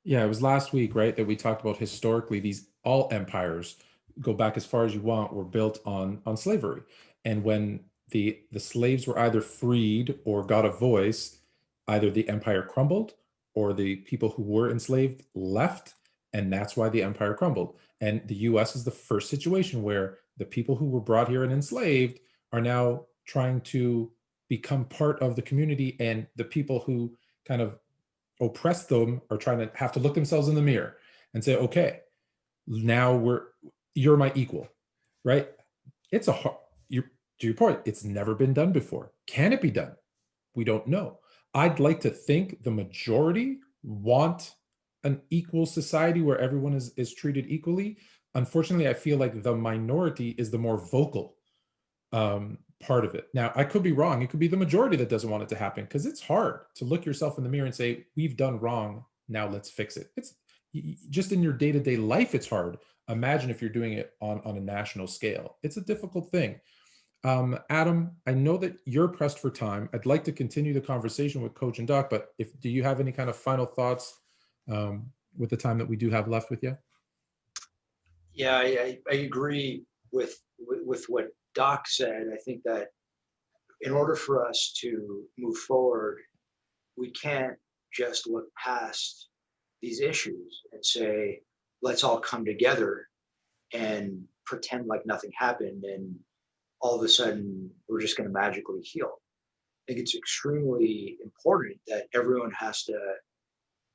Yeah, it was last week, right, that we talked about historically all empires, go back as far as you want, were built on slavery. And when the slaves were either freed or got a voice, either the empire crumbled or the people who were enslaved left, and that's why the empire crumbled. And the US is the first situation where the people who were brought here and enslaved are now trying to become part of the community, and the people who kind of oppressed them are trying to have to look themselves in the mirror and say, okay, now you're my equal, right? It's to your point, it's never been done before. Can it be done? We don't know. I'd like to think the majority want an equal society where everyone is treated equally. Unfortunately, I feel like the minority is the more vocal part of it. Now, I could be wrong. It could be the majority that doesn't want it to happen, because it's hard to look yourself in the mirror and say, we've done wrong, now let's fix it. It's just in your day-to-day life, it's hard. Imagine if you're doing it on a national scale. It's a difficult thing. Adam, I know that you're pressed for time. I'd like to continue the conversation with Coach and Doc, but do you have any kind of final thoughts with the time that we do have left with you? Yeah, I agree with what Doc said. I think that in order for us to move forward, we can't just look past these issues and say, let's all come together and pretend like nothing happened and all of a sudden we're just going to magically heal. I think it's extremely important that everyone has to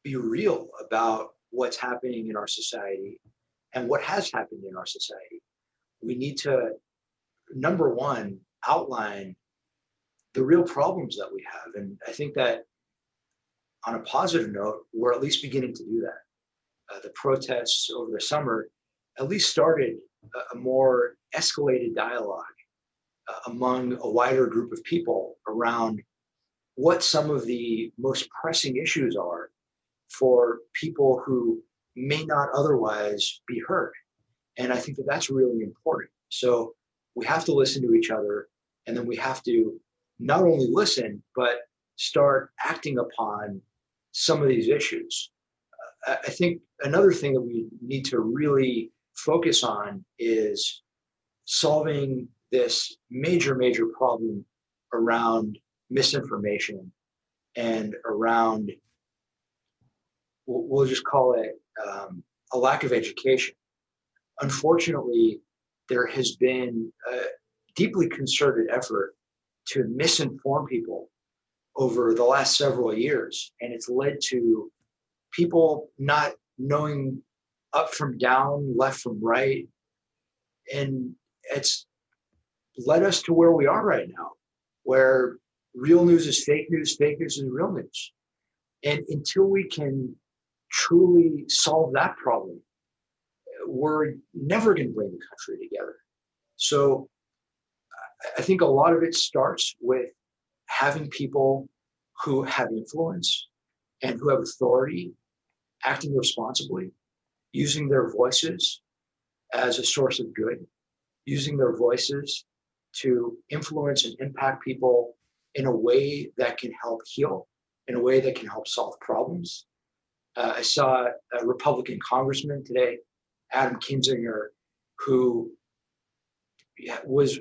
be real about what's happening in our society and what has happened in our society. We need to, number one, outline the real problems that we have. And I think that on a positive note, we're at least beginning to do that. The protests over the summer at least started a more escalated dialogue among a wider group of people around what some of the most pressing issues are for people who may not otherwise be heard. And I think that that's really important. So we have to listen to each other, and then we have to not only listen, but start acting upon some of these issues. I think another thing that we need to really focus on is solving this major problem around misinformation and around, we'll just call it a lack of education. Unfortunately, there has been a deeply concerted effort to misinform people over the last several years, and it's led to people not knowing up from down, left from right, and it's led us to where we are right now, where real news is fake news is real news. And until we can truly solve that problem, we're never going to bring the country together. So I think a lot of it starts with having people who have influence and who have authority acting responsibly, using their voices as a source of good, using their voices to influence and impact people in a way that can help heal, in a way that can help solve problems. I saw a Republican congressman today, Adam Kinzinger, who was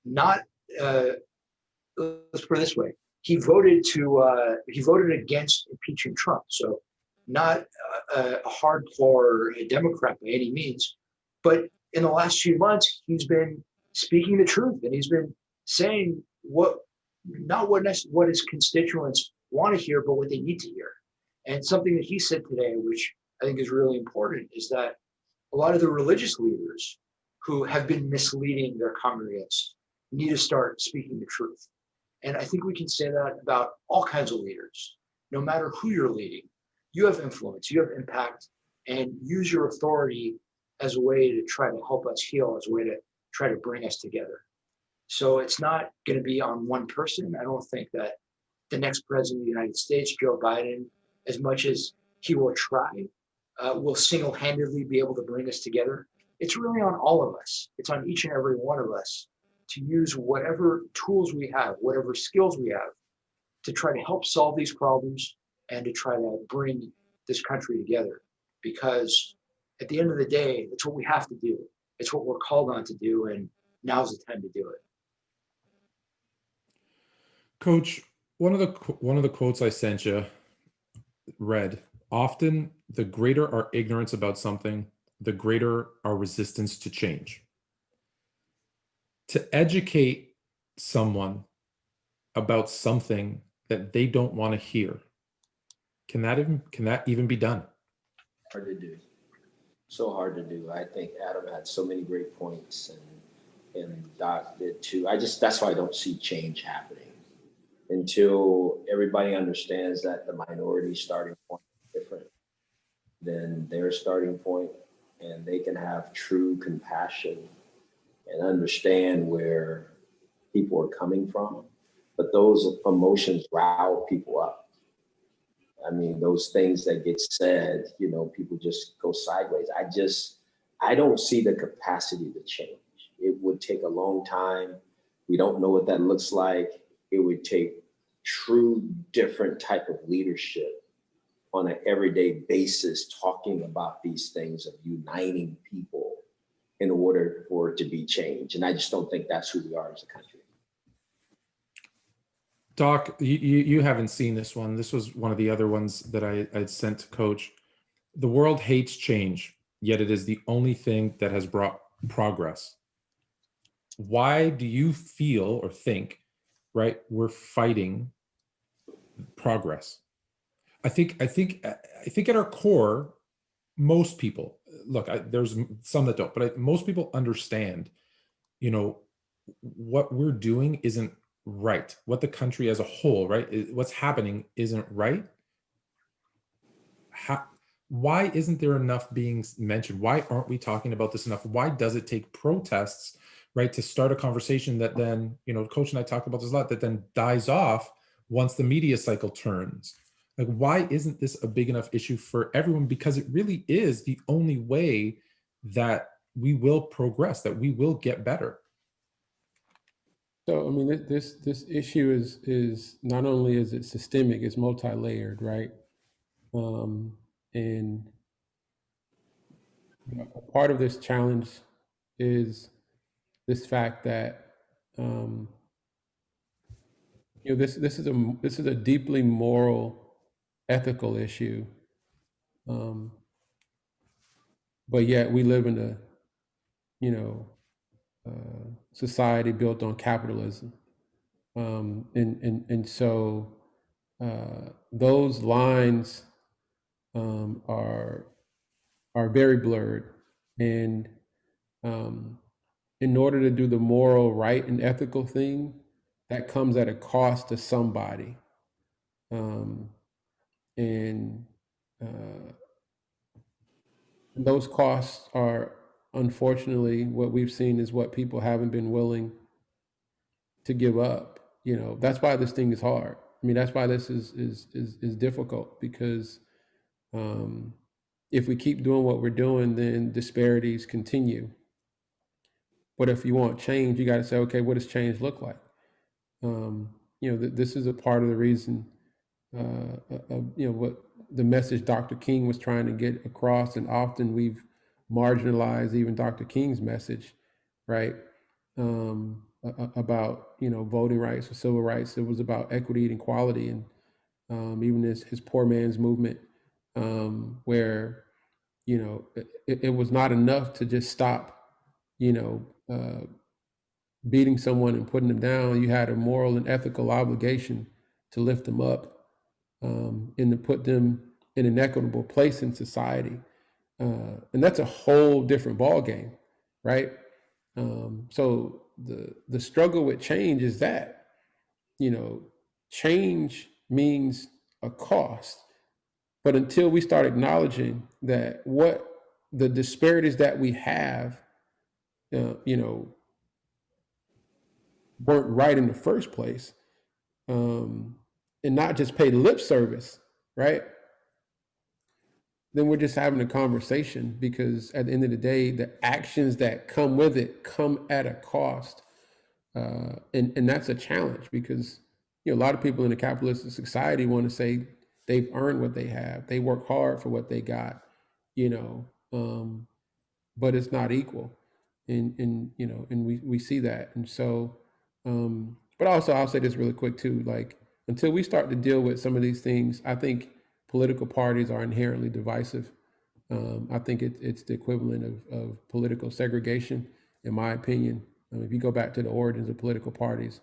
not, let's put it this way, he voted against impeaching Trump. So not a hardcore Democrat by any means, but in the last few months, he's been speaking the truth, and he's been saying not what his constituents want to hear, but what they need to hear. And something that he said today, which I think is really important, is that a lot of the religious leaders who have been misleading their congregants need to start speaking the truth. And I think we can say that about all kinds of leaders. No matter who you're leading, you have influence, you have impact, and use your authority as a way to try to help us heal, as a way to try to bring us together. So it's not going to be on one person. I don't think that the next president of the United States, Joe Biden, as much as he will try, will single-handedly be able to bring us together. It's really on all of us. It's on each and every one of us to use whatever tools we have, whatever skills we have, to try to help solve these problems and to try to bring this country together. Because at the end of the day, it's what we have to do. It's what we're called on to do, and now's the time to do it. Coach, one of the quotes I sent you read, often the greater our ignorance about something, the greater our resistance to change. To educate someone about something that they don't want to hear, can that even be done? Hard to do. So hard to do. I think Adam had so many great points, and Doc did too. That's why I don't see change happening until everybody understands that the minority starting point is different than their starting point, and they can have true compassion and understand where people are coming from. But those emotions rile people up. I mean, those things that get said, people just go sideways. I don't see the capacity to change. It would take a long time. We don't know what that looks like. It would take true different type of leadership on an everyday basis talking about these things of uniting people in order for it to be changed. And I just don't think that's who we are as a country. Doc, you haven't seen this one. This was one of the other ones that I'd sent to Coach. The world hates change, yet it is the only thing that has brought progress. Why do you feel or think, right, we're fighting progress? I think at our core, most people, look, there's some that don't, but most people understand, what we're doing isn't right. What the country as a whole, right, what's happening isn't right. Why isn't there enough being mentioned? Why aren't we talking about this enough? Why does it take protests, right, to start a conversation that then, Coach and I talk about this a lot, that then dies off once the media cycle turns? Like, why isn't this a big enough issue for everyone? Because it really is the only way that we will progress, that we will get better. So, I mean, this issue is not only is it systemic, it's multi-layered, right? And a part of this challenge is this fact that this is a deeply moral, ethical issue, but yet we live in a society built on capitalism, and so those lines are very blurred, and in order to do the moral, right, and ethical thing, that comes at a cost to somebody, and those costs are, unfortunately, what we've seen is what people haven't been willing to give up. That's why this thing is hard. I mean, that's why this is difficult, because if we keep doing what we're doing, then disparities continue. But if you want change, you got to say, okay, what does change look like? This is a part of the reason, what the message Dr. King was trying to get across, and often we've marginalized even Dr. King's message, right? About voting rights or civil rights. It was about equity and equality, and even his poor man's movement, where it was not enough to just stop beating someone and putting them down. You had a moral and ethical obligation to lift them up, and to put them in an equitable place in society. And that's a whole different ballgame, right? So the struggle with change is that, change means a cost. But until we start acknowledging that what the disparities that we have, weren't right in the first place, and not just pay lip service, right? Then we're just having a conversation, because at the end of the day, the actions that come with it come at a cost. And that's a challenge, because a lot of people in a capitalistic society want to say they've earned what they have. They work hard for what they got, but it's not equal. And we see that. And so, but also I'll say this really quick too, like, until we start to deal with some of these things, I think political parties are inherently divisive. I think it's the equivalent of political segregation, in my opinion. If you go back to the origins of political parties,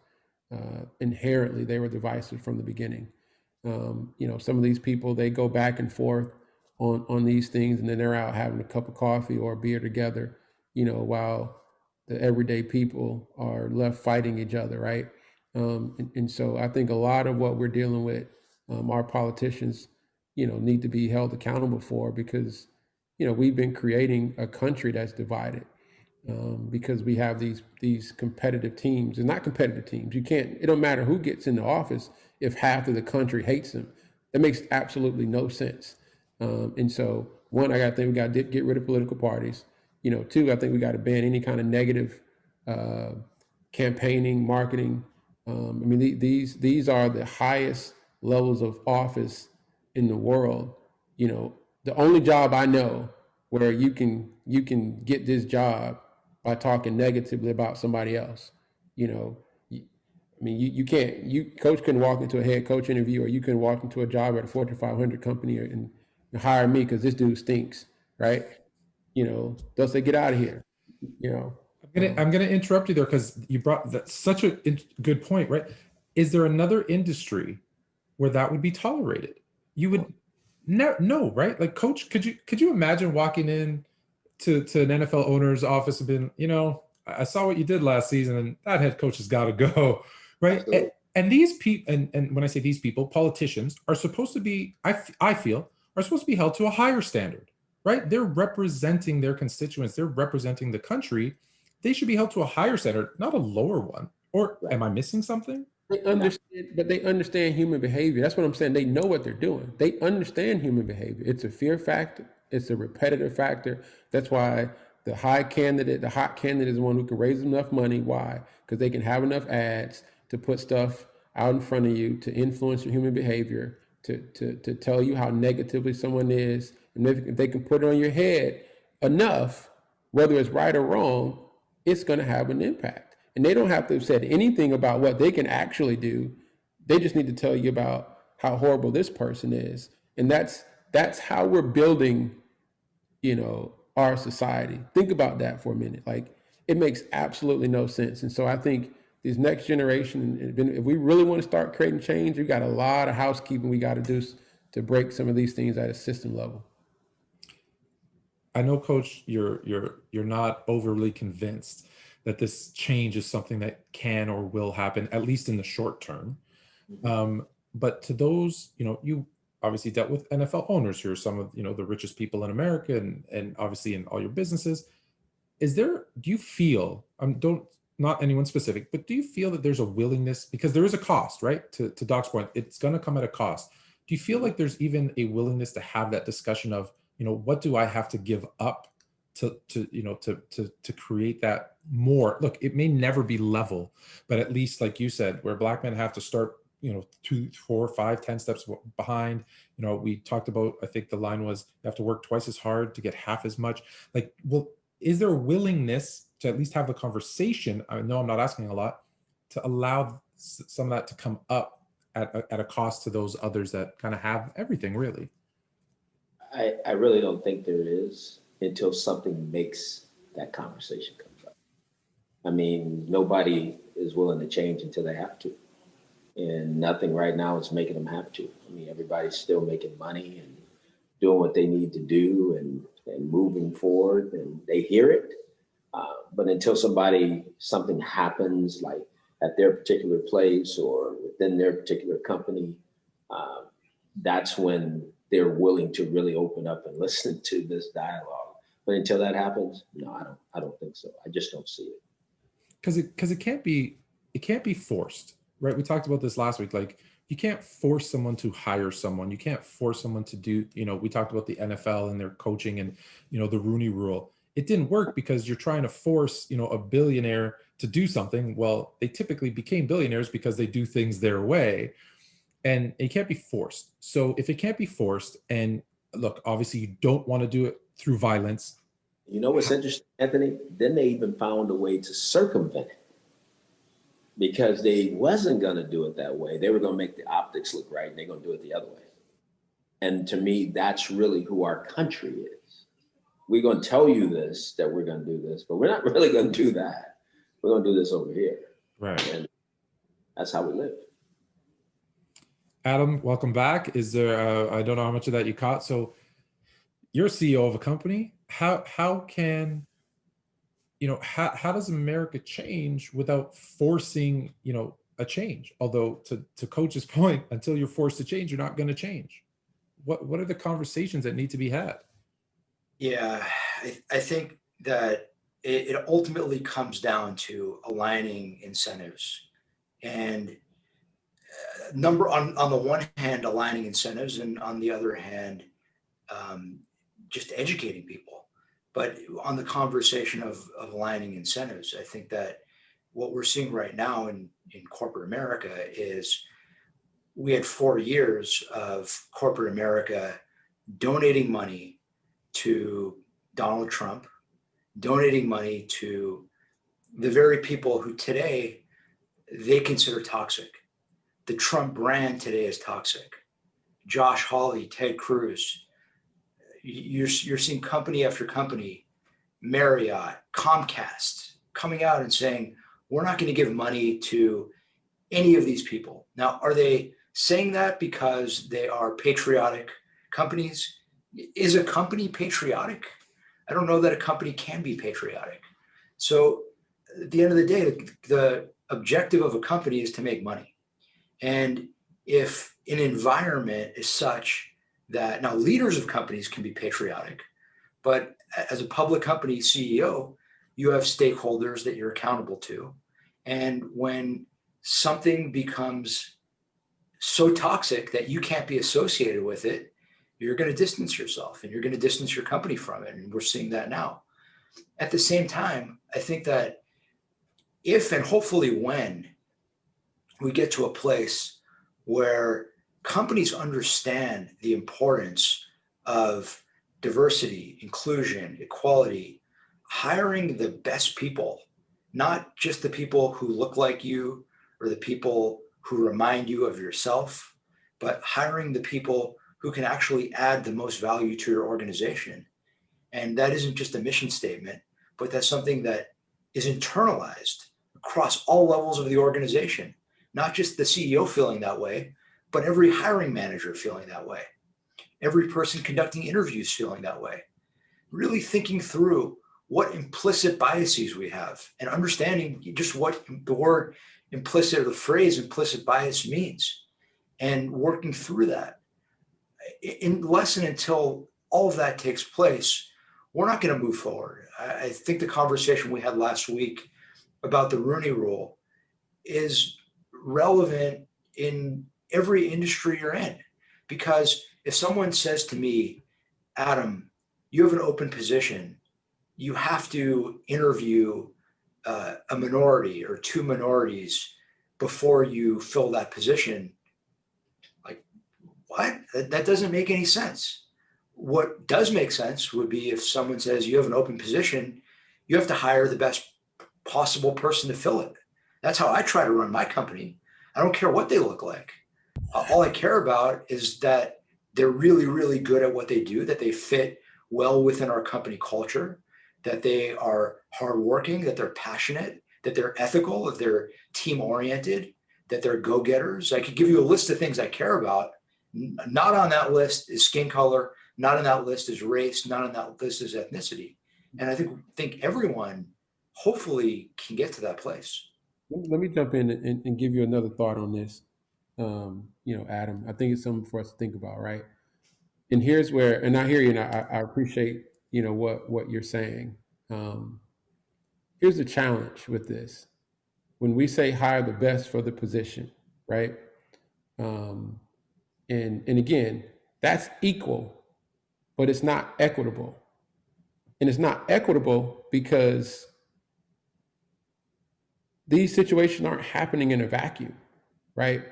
inherently they were divisive from the beginning. Some of these people, they go back and forth on these things, and then they're out having a cup of coffee or a beer together, while the everyday people are left fighting each other, right? And so I think a lot of what we're dealing with, our politicians, need to be held accountable for, because, we've been creating a country that's divided, because we have these competitive teams, and not competitive teams. It don't matter who gets in the office if half of the country hates them. That makes absolutely no sense. And so, one, I think we got to get rid of political parties. Two, I think we got to ban any kind of negative campaigning, marketing. These are the highest levels of office in the world, you know, the only job I know where you can get this job by talking negatively about somebody else. You know, I mean, you can't, coach couldn't walk into a head coach interview, or you couldn't walk into a job at a Fortune 500 company and hire me because this dude stinks, right? You know, they'll say, get out of here, you know. I'm gonna interrupt you there because you brought that such a good point, right? Is there another industry where that would be tolerated? You would no, right? Like, coach, could you imagine walking in to an NFL owner's office and been, I saw what you did last season, and that head coach has got to go, right? And these people, and when I say these people, politicians are supposed to be, I feel, are supposed to be held to a higher standard, right? They're representing their constituents, they're representing the country. They should be held to a higher standard, not a lower one. Or am I missing something? They understand, but they understand human behavior. That's what I'm saying. They know what they're doing. They understand human behavior. It's a fear factor. It's a repetitive factor. That's why the hot candidate is the one who can raise enough money. Why? Because they can have enough ads to put stuff out in front of you to influence your human behavior, to tell you how negatively someone is. And if they can put it on your head enough, whether it's right or wrong, it's going to have an impact. And they don't have to have said anything about what they can actually do. They just need to tell you about how horrible this person is. And that's how we're building, our society. Think about that for a minute. Like, it makes absolutely no sense. And so I think this next generation, if we really want to start creating change, we got a lot of housekeeping we got to do to break some of these things at a system level. I know, Coach, you're not overly convinced that this change is something that can or will happen, at least in the short term. But to those, you obviously dealt with NFL owners who are some of, the richest people in America, and obviously in all your businesses. Do you feel, not anyone specific, but do you feel that there's a willingness, because there is a cost, right? To Doc's point, it's going to come at a cost. Do you feel like there's even a willingness to have that discussion of, what do I have to give up to create that more? Look, it may never be level, but at least, like you said, where Black men have to start, 2, 4, 5, 10 steps behind. We talked about, I think the line was, you have to work twice as hard to get half as much. Like, well, is there a willingness to at least have the conversation? I know I'm not asking a lot, to allow some of that to come up at a cost to those others that kind of have everything, really? I really don't think there is, until something makes that conversation come up. I mean, nobody is willing to change until they have to. And nothing right now is making them have to. I mean, everybody's still making money and doing what they need to do and moving forward, and they hear it. But until something happens, like at their particular place or within their particular company, that's when they're willing to really open up and listen to this dialogue. But until that happens, no, I don't think so. I just don't see it. Because it can't be forced, right? We talked about this last week. Like, you can't force someone to hire someone. You can't force someone to do, we talked about the NFL and their coaching and, the Rooney Rule. It didn't work because you're trying to force, a billionaire to do something. Well, they typically became billionaires because they do things their way. And it can't be forced. So if it can't be forced, and look, obviously you don't want to do it through violence. You know what's interesting, Anthony? Then they even found a way to circumvent it, because they wasn't going to do it that way. They were going to make the optics look right, and they're going to do it the other way. And to me, that's really who our country is. We're going to tell you this, that we're going to do this, but we're not really going to do that. We're going to do this over here. Right. And that's how we live. Adam, welcome back. Is there, I don't know how much of that you caught. So you're CEO of a company. How can, how does America change without forcing, a change? Although to Coach's point, until you're forced to change, you're not going to change. What are the conversations that need to be had? Yeah, I think that it ultimately comes down to aligning incentives, and on the one hand, aligning incentives, and on the other hand, just educating people. But on the conversation of aligning incentives, I think that what we're seeing right now in corporate America is we had 4 years of corporate America donating money to Donald Trump, donating money to the very people who today they consider toxic. The Trump brand today is toxic. Josh Hawley, Ted Cruz. You're seeing company after company, Marriott, Comcast, coming out and saying, we're not going to give money to any of these people. Now, are they saying that because they are patriotic companies? Is a company patriotic? I don't know that a company can be patriotic. So at the end of the day, the objective of a company is to make money. And if an environment is such that now leaders of companies can be patriotic, but as a public company CEO, you have stakeholders that you're accountable to. And when something becomes so toxic that you can't be associated with it, you're going to distance yourself and you're going to distance your company from it. And we're seeing that now. At the same time, I think that if and hopefully when we get to a place where companies understand the importance of diversity, inclusion, equality, hiring the best people, not just the people who look like you or the people who remind you of yourself, but hiring the people who can actually add the most value to your organization. And that isn't just a mission statement, but that's something that is internalized across all levels of the organization, not just the CEO feeling that way, but every hiring manager feeling that way, every person conducting interviews feeling that way, really thinking through what implicit biases we have and understanding just what the word implicit or the phrase implicit bias means and working through that. Unless and until all of that takes place, we're not going to move forward. I think the conversation we had last week about the Rooney Rule is relevant in every industry you're in. Because if someone says to me, Adam, you have an open position, you have to interview a minority or two minorities before you fill that position. Like, what? That doesn't make any sense. What does make sense would be if someone says you have an open position, you have to hire the best possible person to fill it. That's how I try to run my company. I don't care what they look like. All I care about is that they're really, really good at what they do, that they fit well within our company culture, that they are hardworking, that they're passionate, that they're ethical, that they're team oriented, that they're go-getters. I could give you a list of things I care about. Not on that list is skin color. Not on that list is race. Not on that list is ethnicity. And I think everyone hopefully can get to that place. Let me jump in and give you another thought on this. Adam, I think it's something for us to think about, right? And here's where, and I hear you, and I appreciate, what you're saying. Here's the challenge with this. When we say hire the best for the position, right? And again, that's equal, but it's not equitable. And it's not equitable because these situations aren't happening in a vacuum, right?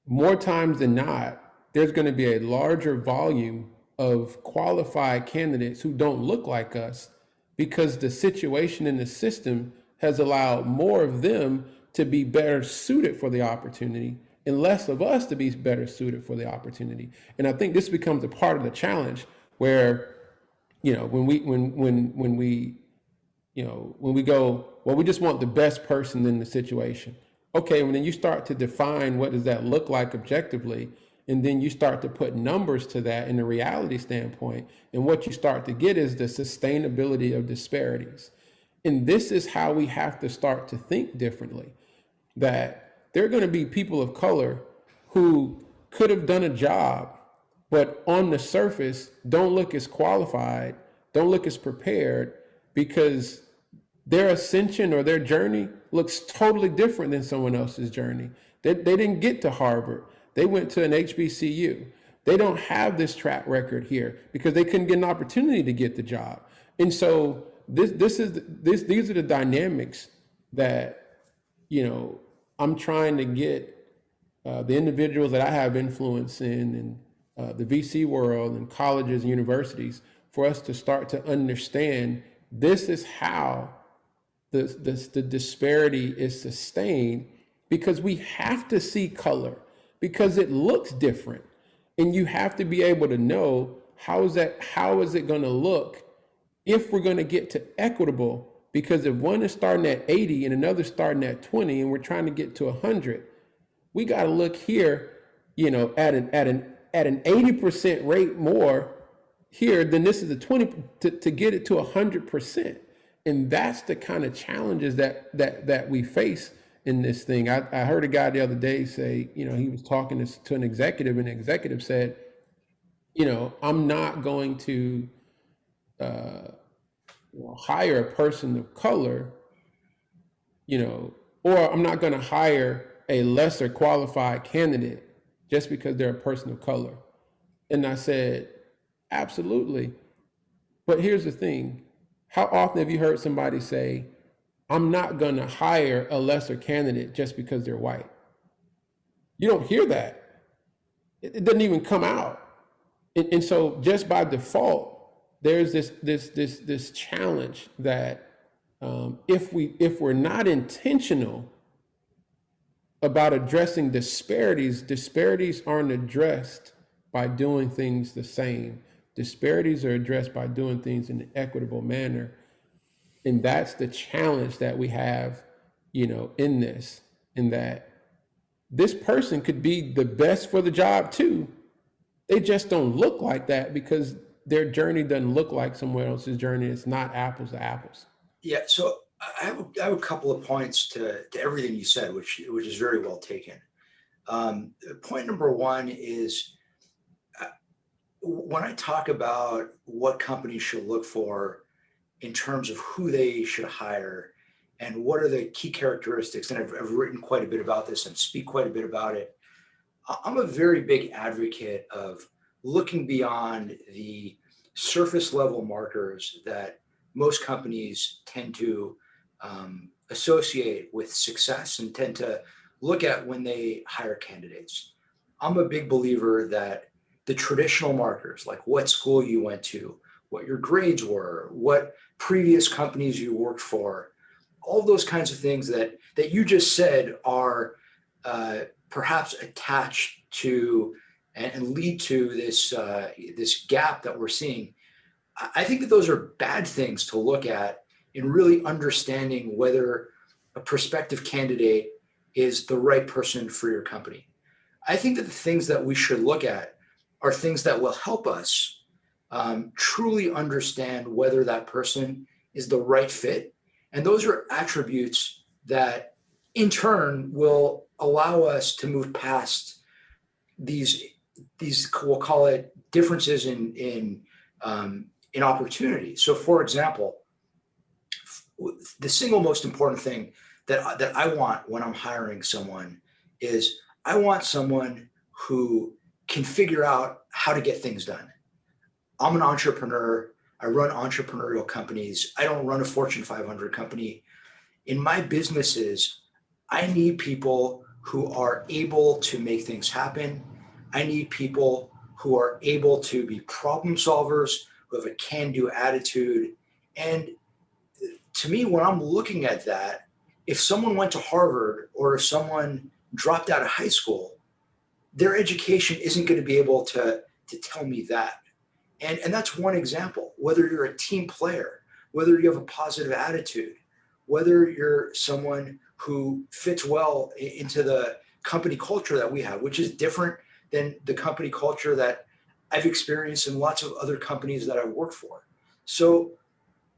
More times than not, there's going to be a larger volume of qualified candidates who don't look like us because the situation in the system has allowed more of them to be better suited for the opportunity and less of us to be better suited for the opportunity. And I think this becomes a part of the challenge where, when we go, well, we just want the best person in the situation. Okay, when then you start to define what does that look like objectively, and then you start to put numbers to that in a reality standpoint, and what you start to get is the sustainability of disparities. And this is how we have to start to think differently, that there are going to be people of color who could have done a job, but on the surface don't look as qualified, don't look as prepared, because their ascension or their journey looks totally different than someone else's journey. They didn't get to Harvard. They went to an HBCU. They don't have this track record here because they couldn't get an opportunity to get the job. And so these are the dynamics that, I'm trying to get the individuals that I have influence in and the VC world and colleges and universities for us to start to understand this is how the disparity is sustained, because we have to see color because it looks different, and you have to be able to know how is it going to look if we're going to get to equitable, because if one is starting at 80 and another starting at 20 and we're trying to get to 100, we got to look here, at an 80% rate more here than this is a 20 to get it to 100%. And that's the kind of challenges that we face in this thing. I heard a guy the other day say, he was talking to an executive, and the executive said, I'm not going to hire a person of color, or I'm not going to hire a lesser qualified candidate just because they're a person of color. And I said, absolutely. But here's the thing. How often have you heard somebody say, I'm not going to hire a lesser candidate just because they're white? You don't hear that. It doesn't even come out. And so just by default, there's this challenge that if we're not intentional about addressing disparities aren't addressed by doing things the same. Disparities are addressed by doing things in an equitable manner. And that's the challenge that we have, in this, in that this person could be the best for the job too. They just don't look like that because their journey doesn't look like someone else's journey. It's not apples to apples. Yeah. So I have a couple of points to everything you said, which is very well taken. Point number one is when I talk about what companies should look for in terms of who they should hire and what are the key characteristics, and I've written quite a bit about this and speak quite a bit about it. I'm a very big advocate of looking beyond the surface level markers that most companies tend to associate with success and tend to look at when they hire candidates. I'm a big believer that the traditional markers, like what school you went to, what your grades were, what previous companies you worked for, all those kinds of things that you just said are perhaps attached to and lead to this gap that we're seeing. I think that those are bad things to look at in really understanding whether a prospective candidate is the right person for your company. I think that the things that we should look at are things that will help us truly understand whether that person is the right fit. And those are attributes that in turn will allow us to move past these we'll call it differences in opportunity. So for example, the single most important thing that I want when I'm hiring someone is I want someone who can figure out how to get things done. I'm an entrepreneur. I run entrepreneurial companies. I don't run a Fortune 500 company. In my businesses, I need people who are able to make things happen. I need people who are able to be problem solvers, who have a can-do attitude. And to me, when I'm looking at that, if someone went to Harvard or if someone dropped out of high school, their education isn't going to be able to tell me that. And that's one example. Whether you're a team player, whether you have a positive attitude, whether you're someone who fits well into the company culture that we have, which is different than the company culture that I've experienced in lots of other companies that I've worked for. So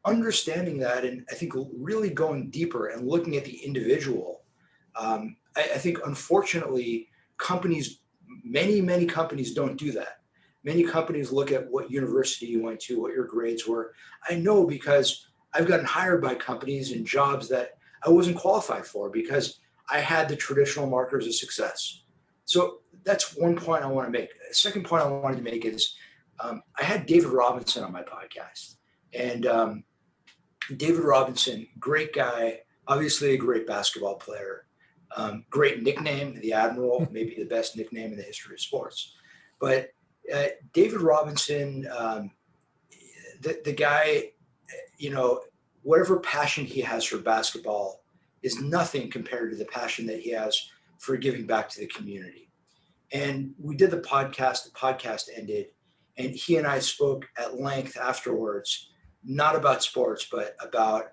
understanding that, and I think really going deeper and looking at the individual, I think unfortunately many companies don't do that. Many companies look at what university you went to, what your grades were. I know because I've gotten hired by companies in jobs that I wasn't qualified for because I had the traditional markers of success. So that's one point I want to make. The second point I wanted to make is I had David Robinson on my podcast. And David Robinson, great guy, obviously a great basketball player, great nickname, the Admiral, maybe the best nickname in the history of sports. But David Robinson, the guy, whatever passion he has for basketball is nothing compared to the passion that he has for giving back to the community. And we did the podcast ended, and he and I spoke at length afterwards, not about sports, but about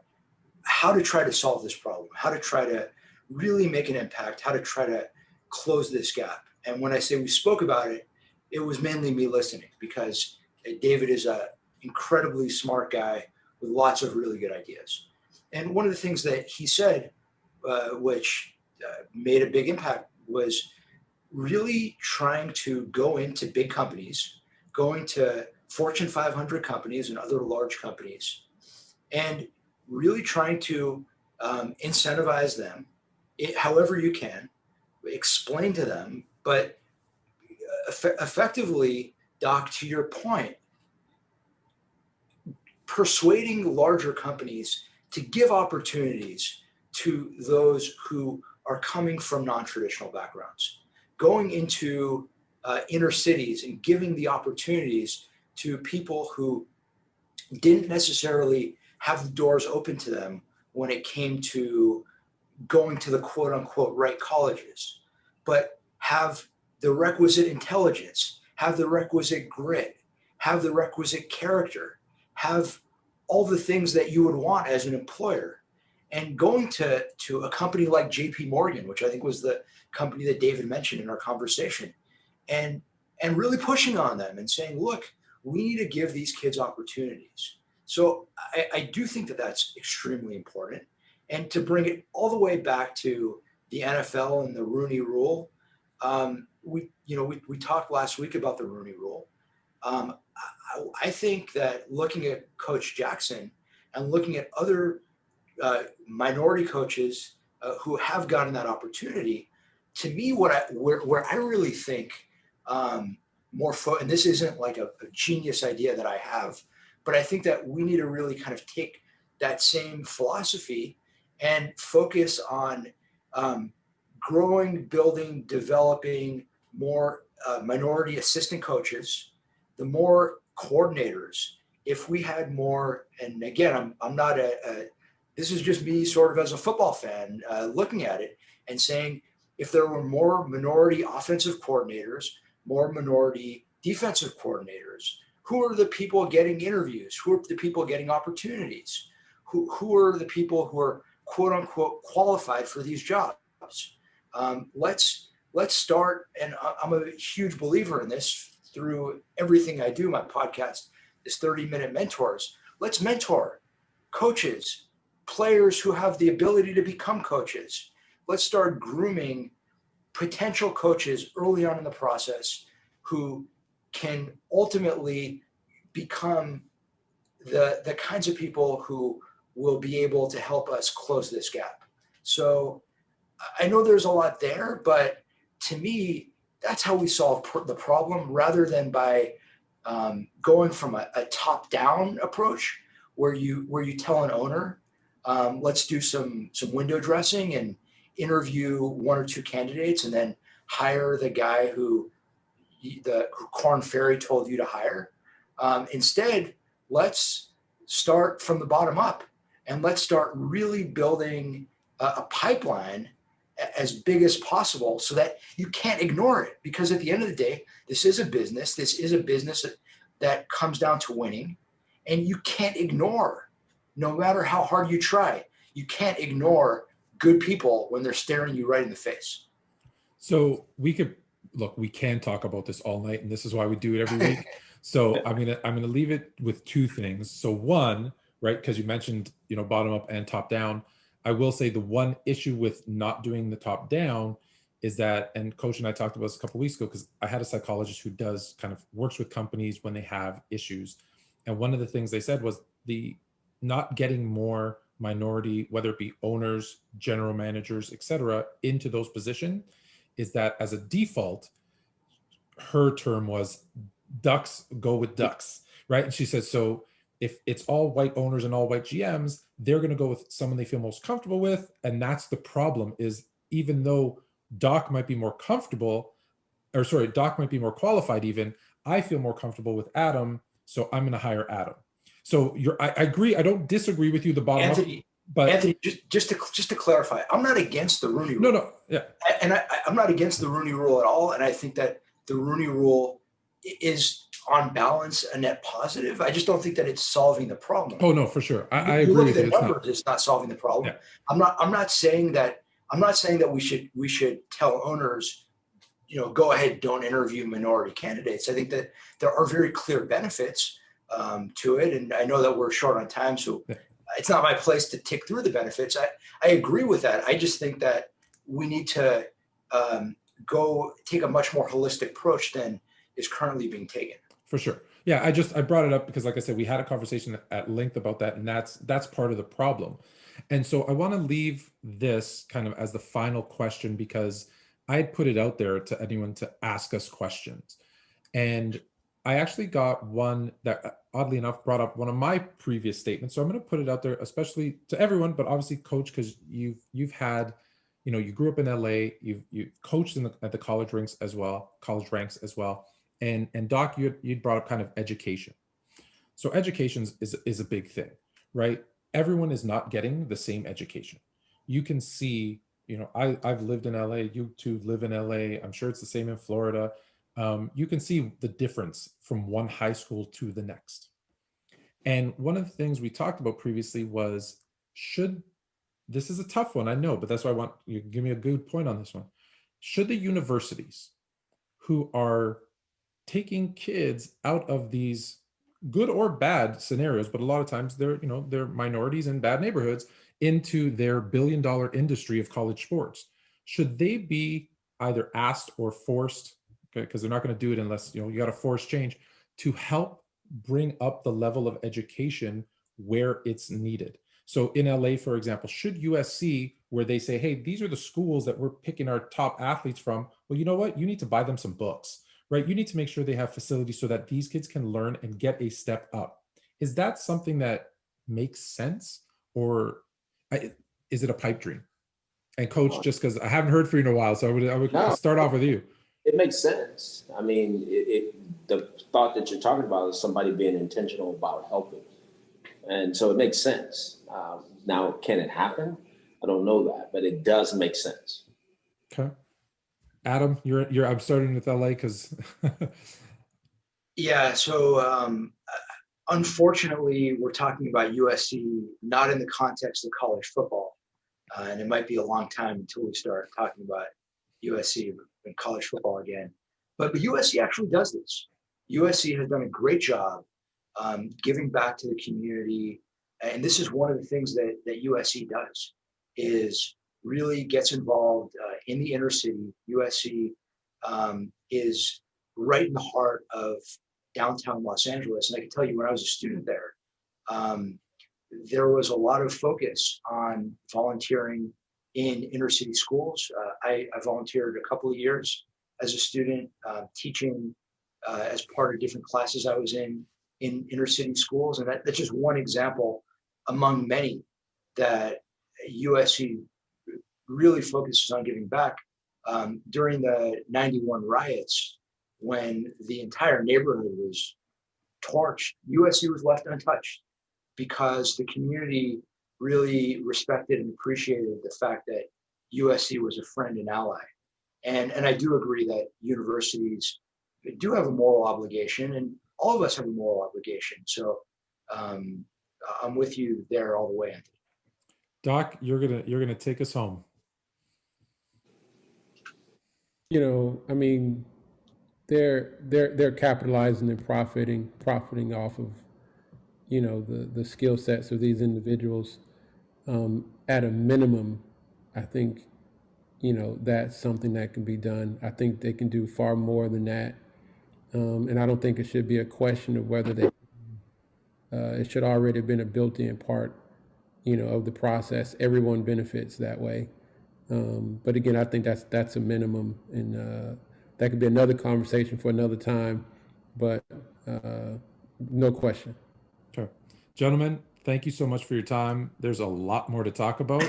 how to try to solve this problem, how to try to really make an impact, how to try to close this gap. And when I say we spoke about it, it was mainly me listening, because David is an incredibly smart guy with lots of really good ideas. And one of the things that he said, which made a big impact, was really trying to go into big companies, going to Fortune 500 companies and other large companies, and really trying to incentivize them however you can, explain to them, but effectively, Doc, to your point, persuading larger companies to give opportunities to those who are coming from non-traditional backgrounds, going into inner cities and giving the opportunities to people who didn't necessarily have the doors open to them when it came to going to the quote unquote right colleges, but have the requisite intelligence, have the requisite grit, have the requisite character, have all the things that you would want as an employer. And going to a company like JP Morgan, which I think was the company that David mentioned in our conversation, and really pushing on them and saying, look, we need to give these kids opportunities. So I do think that that's extremely important. And to bring it all the way back to the NFL and the Rooney Rule, we talked last week about the Rooney Rule. I think that looking at Coach Jackson and looking at other minority coaches who have gotten that opportunity, to me, where I really think and this isn't like a genius idea that I have, but I think that we need to really kind of take that same philosophy and focus on growing, building, developing more minority assistant coaches, the more coordinators. If we had more, and again, I'm not this is just me sort of as a football fan looking at it and saying, if there were more minority offensive coordinators, more minority defensive coordinators, who are the people getting interviews? Who are the people getting opportunities? Who are the people who are quote unquote qualified for these jobs? Let's start, and I'm a huge believer in this through everything I do. My podcast is 30-Minute Mentors. Let's mentor coaches, players who have the ability to become coaches. Let's start grooming potential coaches early on in the process who can ultimately become the kinds of people who will be able to help us close this gap. So I know there's a lot there, but to me, that's how we solve the problem, rather than by going from a top-down approach where you tell an owner, let's do some window dressing and interview one or two candidates and then hire the guy who Korn Ferry told you to hire. Instead, let's start from the bottom up and let's start really building a pipeline as big as possible so that you can't ignore it. Because at the end of the day, this is a business. This is a business that comes down to winning, and you can't ignore, no matter how hard you try, you can't ignore good people when they're staring you right in the face. So we can talk about this all night, and this is why we do it every week. So I'm gonna leave it with two things. So one, right, because you mentioned bottom up and top down. I will say the one issue with not doing the top down is that, and Coach and I talked about this a couple of weeks ago, because I had a psychologist who does kind of works with companies when they have issues, and one of the things they said was the not getting more minority, whether it be owners, general managers, etc., into those positions, is that as a default, her term was ducks go with ducks, right? And she said, so if it's all white owners and all white GMs, they're going to go with someone they feel most comfortable with. And that's the problem, is even though Doc might be more comfortable, Doc might be more qualified even, I feel more comfortable with Adam, so I'm going to hire Adam. So I agree. I don't disagree with you. The bottom Anthony, up, but Anthony, just to clarify, I'm not against the Rooney Rule. no, yeah, And I'm not against the Rooney Rule at all. And I think that the Rooney Rule is on balance a net positive. I just don't think that it's solving the problem. oh no, for sure. I You agree look with at you. the numbers, it's not solving the problem. Yeah. I'm not saying that we should tell owners, go ahead, don't interview minority candidates. I think that there are very clear benefits to it. And I know that we're short on time, so it's not my place to tick through the benefits. I agree with that. I just think that we need to go take a much more holistic approach than is currently being taken. For sure. Yeah, I brought it up because, like I said, we had a conversation at length about that, and that's part of the problem. And so I want to leave this kind of as the final question, because I had put it out there to anyone to ask us questions. And I actually got one that, oddly enough, brought up one of my previous statements. So I'm going to put it out there, especially to everyone, but obviously, Coach, because you've had, you grew up in LA, you've coached at the college ranks as well, and Doc, you'd brought up kind of education. So education is a big thing, right? Everyone is not getting the same education. You can see, I've lived in LA, you two live in LA, I'm sure it's the same in Florida. You can see the difference from one high school to the next. And one of the things we talked about previously was, this is a tough one, I know, but that's why I want you to give me a good point on this one. Should the universities who are taking kids out of these good or bad scenarios, but a lot of times they're minorities in bad neighborhoods, into their billion-dollar industry of college sports, should they be either asked or forced, because they're not going to do it unless you got to force change, to help bring up the level of education where it's needed? So in LA, for example, should USC, where they say, hey, these are the schools that we're picking our top athletes from, well, you know what, you need to buy them some books, right? You need to make sure they have facilities so that these kids can learn and get a step up. Is that something that makes sense, or is it a pipe dream? And Coach, just because I haven't heard from you in a while, so I would start off with you. It makes sense. I mean, the thought that you're talking about is somebody being intentional about helping. And so it makes sense. Now, can it happen? I don't know that, but it does make sense. Okay. Adam, I'm starting with LA because. Yeah. So unfortunately, we're talking about USC, not in the context of college football. And it might be a long time until we start talking about USC and college football again. But USC actually does this. USC has done a great job giving back to the community. And this is one of the things that USC does, is really gets involved in the inner city. USC is right in the heart of downtown Los Angeles. And I can tell you, when I was a student there, there was a lot of focus on volunteering in inner city schools. I volunteered a couple of years as a student, teaching as part of different classes I was in inner city schools. And that's just one example among many that USC really focuses on giving back. During the 91 riots, when the entire neighborhood was torched, USC was left untouched because the community really respected and appreciated the fact that USC was a friend and ally. And I do agree that universities do have a moral obligation, and all of us have a moral obligation. So I'm with you there all the way, Anthony. Doc, you're gonna take us home. I mean, they're capitalizing and profiting off of, the skill sets of these individuals. At a minimum, I think, that's something that can be done. I think they can do far more than that. And I don't think it should be a question of whether it should already have been a built-in part, of the process. Everyone benefits that way. But again, I think that's a minimum, and that could be another conversation for another time, but no question. Sure. Gentlemen, thank you so much for your time. There's a lot more to talk about,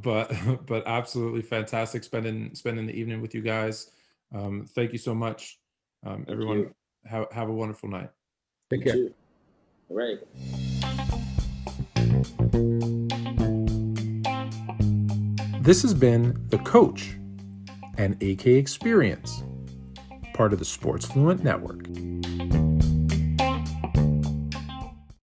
but absolutely fantastic spending the evening with you guys. Thank you so much. Everyone, Have a wonderful night. Take care. Too. All right. This has been The Coach, an AK Experience, part of the Sports Fluent Network.